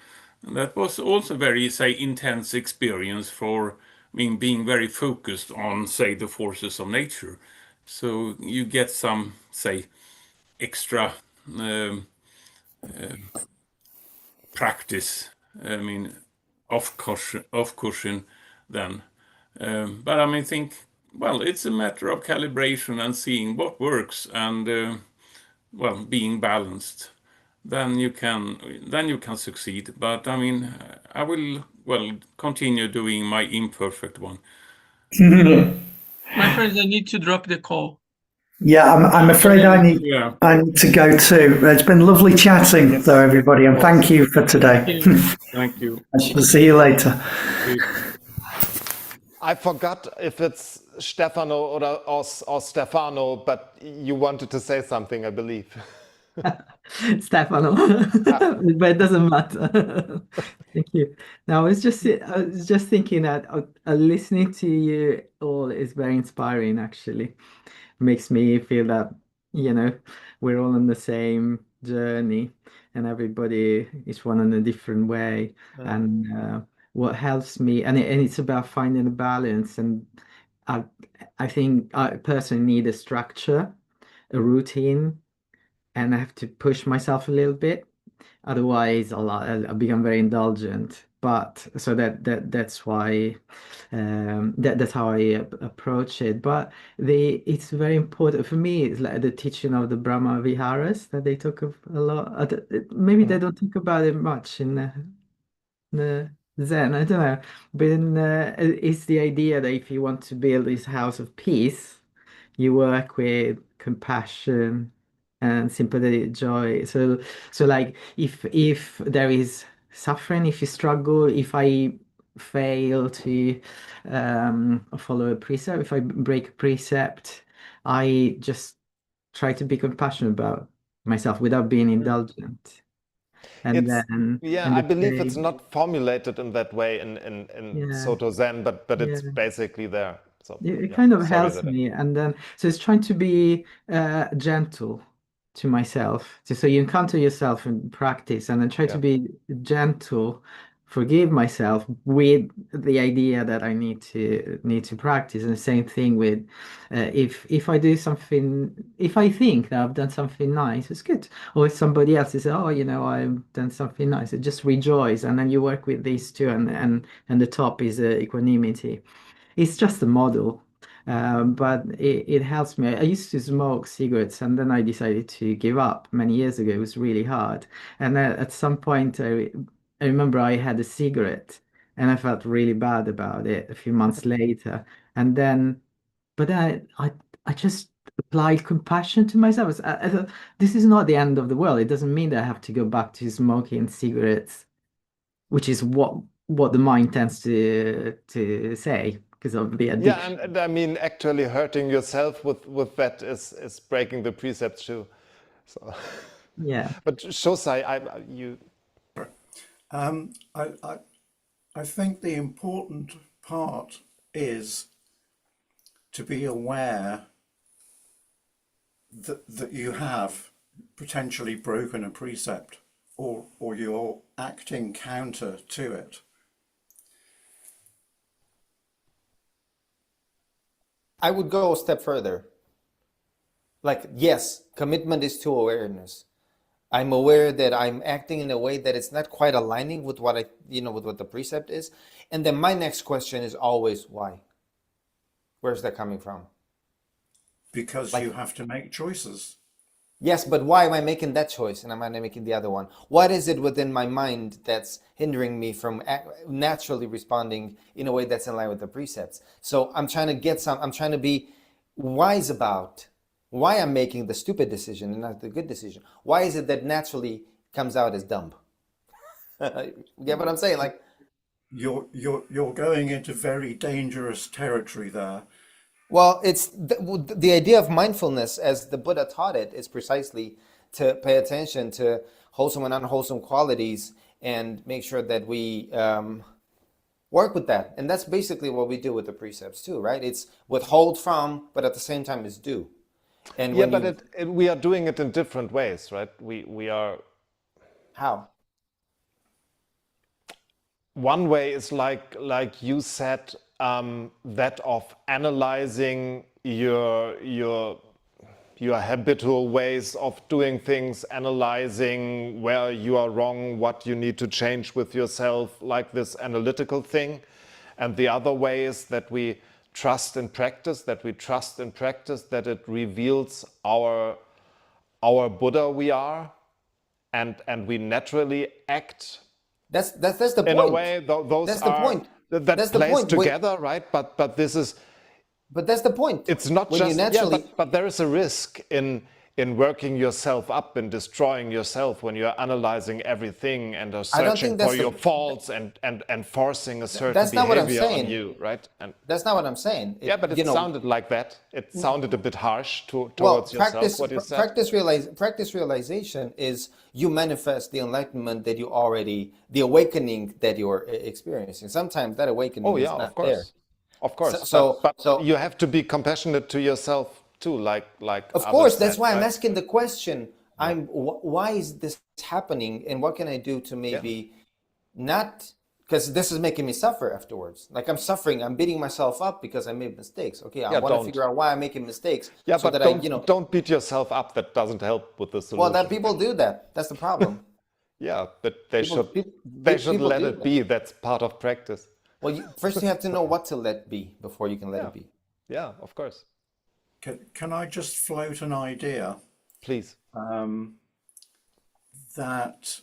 [SPEAKER 7] and that was also very, say, intense experience for, I mean, being very focused on, say, the forces of nature. So you get some, say, extra um, practice. I mean, off cushion then. But I mean, think well, it's a matter of calibration and seeing what works and well, being balanced. Then you can succeed. But I mean, I will well continue doing my imperfect one.
[SPEAKER 6] My friends, I need to drop the call.
[SPEAKER 4] Yeah, I'm afraid
[SPEAKER 7] Yeah.
[SPEAKER 4] I need to go too. It's been lovely chatting,
[SPEAKER 2] Yes.
[SPEAKER 4] though, everybody, and thank you for today.
[SPEAKER 6] Thank you.
[SPEAKER 7] Thank you.
[SPEAKER 4] I shall see you later.
[SPEAKER 2] I forgot if it's Stefano or Stefano, but you wanted to say something, I believe.
[SPEAKER 8] Stefano, but it doesn't matter. Thank you. Now, I was just thinking that listening to you all is very inspiring, actually. Makes me feel that, we're all on the same journey and everybody is one in a different way. And what helps me, and it's about finding a balance. And I, I think I personally need a structure, a routine, and I have to push myself a little bit. Otherwise, I'll become very indulgent. But so that's why that's how I approach it. But it's very important for me. It's like the teaching of the Brahma Viharas that they talk of a lot. Maybe they don't talk about it much in the Zen. I don't know, but it's the idea that if you want to build this house of peace, you work with compassion and sympathy, joy. So like if there is suffering, if you struggle, if I fail to follow a precept, if I break a precept, I just try to be compassionate about myself without being indulgent. And
[SPEAKER 2] It's
[SPEAKER 8] then
[SPEAKER 2] yeah,
[SPEAKER 8] and
[SPEAKER 2] I
[SPEAKER 8] the
[SPEAKER 2] believe it's
[SPEAKER 8] same,
[SPEAKER 2] not formulated in that way in
[SPEAKER 8] yeah,
[SPEAKER 2] Soto Zen, but it's
[SPEAKER 8] yeah.
[SPEAKER 2] basically there. So
[SPEAKER 8] It
[SPEAKER 2] yeah,
[SPEAKER 8] kind of
[SPEAKER 2] sorry
[SPEAKER 8] helps
[SPEAKER 2] that.
[SPEAKER 8] me, and then so it's trying to be gentle to myself. So you encounter yourself in practice, and then try to
[SPEAKER 2] Yeah.
[SPEAKER 8] be gentle, forgive myself with the idea that I need to practice. And the same thing with if I do something, if I think that I've done something nice, it's good. Or if somebody else says, "Oh, I've done something nice," just rejoice, and then you work with these two, and the top is equanimity. It's just a model, but it helps me. I used to smoke cigarettes and then I decided to give up many years ago. It was really hard. And at some point, I remember I had a cigarette and I felt really bad about it a few months later. And then, but then I just applied compassion to myself. I thought, this is not the end of the world. It doesn't mean that I have to go back to smoking cigarettes, which is what the mind tends to say because of the
[SPEAKER 2] Yeah,
[SPEAKER 8] addiction.
[SPEAKER 2] and I mean actually hurting yourself with that is breaking the precepts too. So,
[SPEAKER 8] Yeah.
[SPEAKER 2] but Shosai, you
[SPEAKER 5] I, I, I think the important part is to be aware that you have potentially broken a precept or you're acting counter to it.
[SPEAKER 1] I would go a step further. Like, yes, commitment is to awareness. I'm aware that I'm acting in a way that it's not quite aligning with what with what the precept is. And then my next question is always why? Where's that coming from?
[SPEAKER 5] Because
[SPEAKER 1] Like,
[SPEAKER 5] you have to make choices.
[SPEAKER 1] yes, but why am I making that choice and am I not making the other one? What is it within my mind that's hindering me from naturally responding in a way that's in line with the precepts? So I'm trying to be wise about why I'm making the stupid decision and not the good decision. Why is it that naturally comes out as dumb? You get what I'm saying? Like,
[SPEAKER 5] You're going into very dangerous territory there.
[SPEAKER 1] well, it's the idea of mindfulness, as the Buddha taught it, is precisely to pay attention to wholesome and unwholesome qualities and make sure that we work with that. And that's basically what we do with the precepts too, right? It's withhold from, but at the same time it's do. And
[SPEAKER 2] Yeah,
[SPEAKER 1] when
[SPEAKER 2] but
[SPEAKER 1] you,
[SPEAKER 2] we are doing it in different ways, right? We are,
[SPEAKER 1] how?
[SPEAKER 2] one way is like you said, that of analyzing your habitual ways of doing things, analyzing where you are wrong, what you need to change with yourself, like this analytical thing. And the other way is that we trust in practice, that it reveals our Buddha we are, and we naturally act
[SPEAKER 1] That's the
[SPEAKER 2] in a
[SPEAKER 1] point.
[SPEAKER 2] way. Those
[SPEAKER 1] That's the
[SPEAKER 2] are
[SPEAKER 1] point.
[SPEAKER 2] that
[SPEAKER 1] That's the
[SPEAKER 2] plays
[SPEAKER 1] point. Wait,
[SPEAKER 2] together, right? But this is,
[SPEAKER 1] but that's the point.
[SPEAKER 2] it's not
[SPEAKER 1] When you
[SPEAKER 2] just,
[SPEAKER 1] naturally,
[SPEAKER 2] but there is a risk in working yourself up and destroying yourself when you're analyzing everything and are
[SPEAKER 1] I don't
[SPEAKER 2] searching
[SPEAKER 1] think
[SPEAKER 2] for
[SPEAKER 1] that's
[SPEAKER 2] your
[SPEAKER 1] the,
[SPEAKER 2] faults and forcing a certain
[SPEAKER 1] that's not what I'm
[SPEAKER 2] behavior on
[SPEAKER 1] saying.
[SPEAKER 2] you, right? And
[SPEAKER 1] That's not what I'm saying.
[SPEAKER 2] yeah, but
[SPEAKER 1] You
[SPEAKER 2] it
[SPEAKER 1] know,
[SPEAKER 2] sounded like that. It sounded a bit harsh
[SPEAKER 1] well,
[SPEAKER 2] towards yourself, what you said.
[SPEAKER 1] practice realization is you manifest the enlightenment that you already, the awakening that you're experiencing. Sometimes that awakening
[SPEAKER 2] Oh
[SPEAKER 1] is
[SPEAKER 2] yeah, of
[SPEAKER 1] not there.
[SPEAKER 2] course, of course.
[SPEAKER 1] So,
[SPEAKER 2] But
[SPEAKER 1] so
[SPEAKER 2] you have to be compassionate to yourself too, like
[SPEAKER 1] of
[SPEAKER 2] others
[SPEAKER 1] course, that's
[SPEAKER 2] said,
[SPEAKER 1] why I'm
[SPEAKER 2] right?
[SPEAKER 1] asking the question.
[SPEAKER 2] Yeah,
[SPEAKER 1] Why is this happening, and what can I do to
[SPEAKER 2] yeah,
[SPEAKER 1] maybe not, because this is making me suffer afterwards. Like I'm suffering, I'm beating myself up because I made mistakes. Okay, I
[SPEAKER 2] yeah.
[SPEAKER 1] want to
[SPEAKER 2] Don't.
[SPEAKER 1] figure out why I'm making mistakes
[SPEAKER 2] Yeah,
[SPEAKER 1] so that
[SPEAKER 2] but
[SPEAKER 1] I, you know,
[SPEAKER 2] don't beat yourself up. That doesn't help with the
[SPEAKER 1] well, that
[SPEAKER 2] solution.
[SPEAKER 1] people do that. That's the problem.
[SPEAKER 2] Yeah, but they should
[SPEAKER 1] People
[SPEAKER 2] let
[SPEAKER 1] do
[SPEAKER 2] it
[SPEAKER 1] that.
[SPEAKER 2] be. That's part of practice.
[SPEAKER 1] Well, first you have to know what to let be before you can let
[SPEAKER 2] Yeah,
[SPEAKER 1] it be.
[SPEAKER 2] yeah, of course.
[SPEAKER 5] Can I just float an idea
[SPEAKER 2] Please.
[SPEAKER 5] that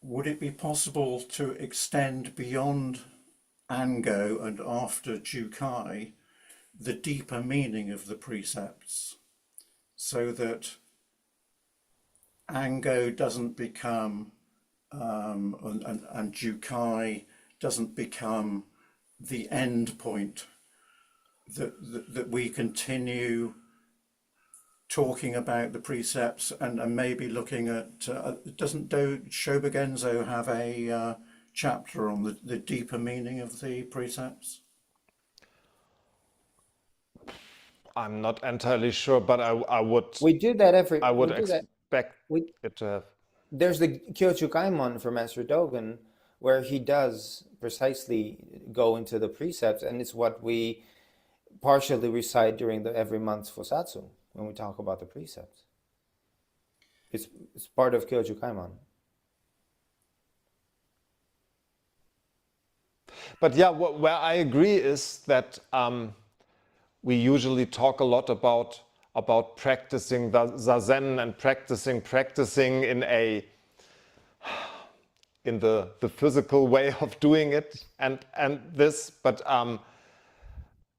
[SPEAKER 5] would it be possible to extend beyond Ango and after Jukai the deeper meaning of the precepts so that Ango doesn't become and Jukai doesn't become the end point, that we continue talking about the precepts and maybe looking at, doesn't Shobogenzo have a chapter on the deeper meaning of the precepts?
[SPEAKER 2] I'm not entirely sure, but I would
[SPEAKER 1] We do that every.
[SPEAKER 2] I would
[SPEAKER 1] We do that.
[SPEAKER 2] expect
[SPEAKER 1] We
[SPEAKER 2] it to have.
[SPEAKER 1] There's the Kyochukaimon for Master Dogen, where he does precisely go into the precepts, and it's what we partially recite during the every month's Fosatsu when we talk about the precepts. It's part of Kyochukaimon.
[SPEAKER 2] But yeah, where I agree is that we usually talk a lot about practicing the Zazen and practicing in the physical way of doing it and this, but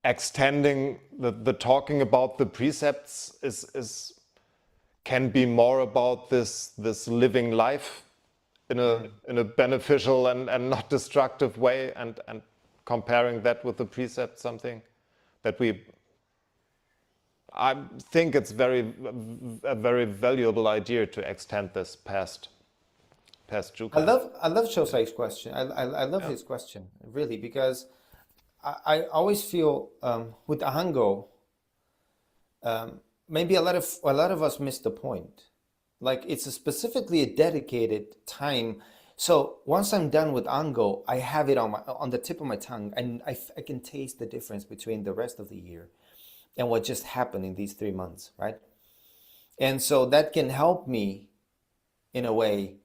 [SPEAKER 2] extending the talking about the precepts is can be more about this living life in a beneficial and not destructive way, and comparing that with the precept, something that I think it's a very valuable idea to extend this past Jukai.
[SPEAKER 1] I love Shosai's question. I love his question really, because I always feel with Ahango, maybe a lot of us miss the point. Like it's specifically a dedicated time. So once I'm done with Ango, I have it on the tip of my tongue, and I can taste the difference between the rest of the year and what just happened in these 3 months, right? And so that can help me, in a way,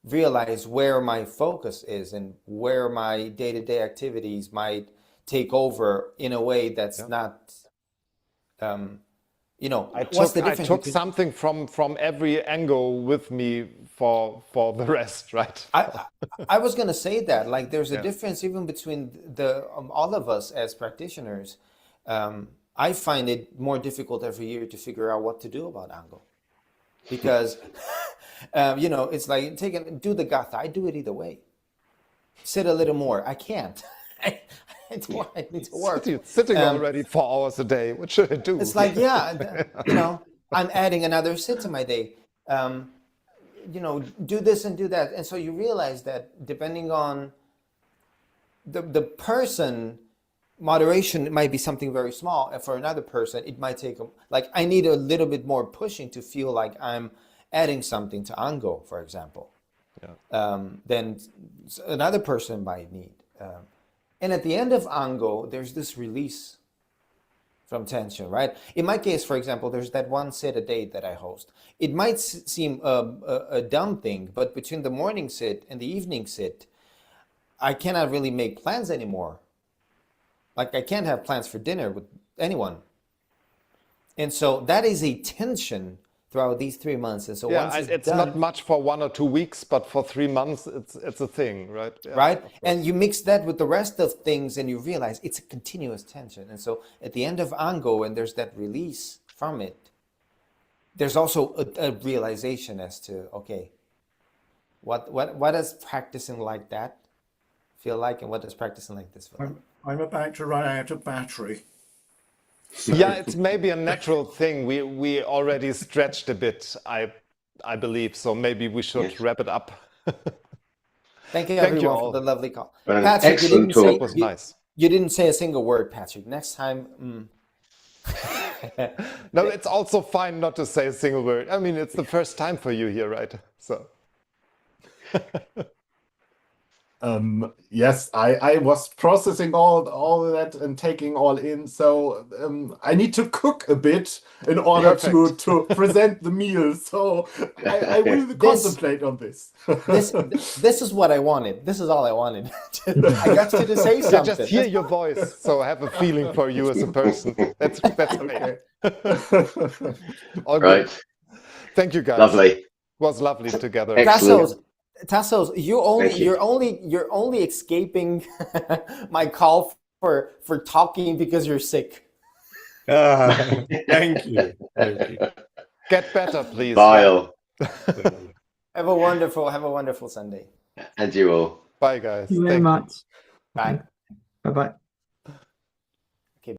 [SPEAKER 1] realize where my focus is and where my day-to-day activities might take over in a way that's not, what's the
[SPEAKER 2] I
[SPEAKER 1] difference
[SPEAKER 2] took
[SPEAKER 1] between...
[SPEAKER 2] something from every angle with me for the rest, right?
[SPEAKER 1] I was going to say that, like, there's a
[SPEAKER 2] Yeah.
[SPEAKER 1] difference even between all of us as practitioners. I find it more difficult every year to figure out what to do about Ango, because it's like do the Gatha. I do it either way. Sit a little more. I can't. I need to work.
[SPEAKER 2] Sitting already 4 hours a day. What should I do?
[SPEAKER 1] It's like, I'm adding another sit to my day. do this and do that. And so you realize that depending on the person, moderation might be something very small, and for another person it might take like I need a little bit more pushing to feel like I'm adding something to Ango, for example, than another person might need. And at the end of Ango, there's this release from tension, right? In my case, for example, there's that one sit a day that I host. It might seem a dumb thing, but between the morning sit and the evening sit, I cannot really make plans anymore. Like I can't have plans for dinner with anyone. And so that is a tension throughout these 3 months. And so once
[SPEAKER 2] it's
[SPEAKER 1] done,
[SPEAKER 2] not much for 1 or 2 weeks, but for 3 months, it's a thing, right? Yeah,
[SPEAKER 1] right? And you mix that with the rest of things and you realize it's a continuous tension. And so at the end of Ango, and there's that release from it, there's also a realization as to, okay, what does practicing like that feel like, and what does practicing like this feel like?
[SPEAKER 5] I'm about to run out of battery.
[SPEAKER 2] Yeah, it's maybe a natural thing. We already stretched a bit, I believe. So maybe we should wrap it up.
[SPEAKER 1] Thank you,
[SPEAKER 2] Thank you
[SPEAKER 1] everyone,
[SPEAKER 2] all.
[SPEAKER 1] for the lovely call.
[SPEAKER 3] Well,
[SPEAKER 1] Patrick,
[SPEAKER 3] excellent
[SPEAKER 1] say,
[SPEAKER 3] talk.
[SPEAKER 2] That was nice.
[SPEAKER 1] you didn't say a single word, Patrick. Next time.
[SPEAKER 2] No, it's also fine not to say a single word. I mean, it's the first time for you here, right? So.
[SPEAKER 9] Yes, I was processing all of that and taking all in. So I need to cook a bit in order to present the meal. So I will contemplate on this.
[SPEAKER 1] This is what I wanted. This is all I wanted. I got you to say something.
[SPEAKER 2] Yeah, just hear your voice, so I have a feeling for you as a person. That's great. All
[SPEAKER 3] Right.
[SPEAKER 2] good. Thank you, guys.
[SPEAKER 3] Lovely.
[SPEAKER 2] It was lovely together.
[SPEAKER 3] Excellent.
[SPEAKER 1] Tassos, you're only escaping my call for talking because you're sick.
[SPEAKER 9] Thank you.
[SPEAKER 2] Get better, please.
[SPEAKER 3] Bye.
[SPEAKER 1] Have a wonderful Sunday.
[SPEAKER 3] And you all.
[SPEAKER 2] Bye, guys.
[SPEAKER 8] Thank you very much.
[SPEAKER 1] Bye.
[SPEAKER 8] Bye bye.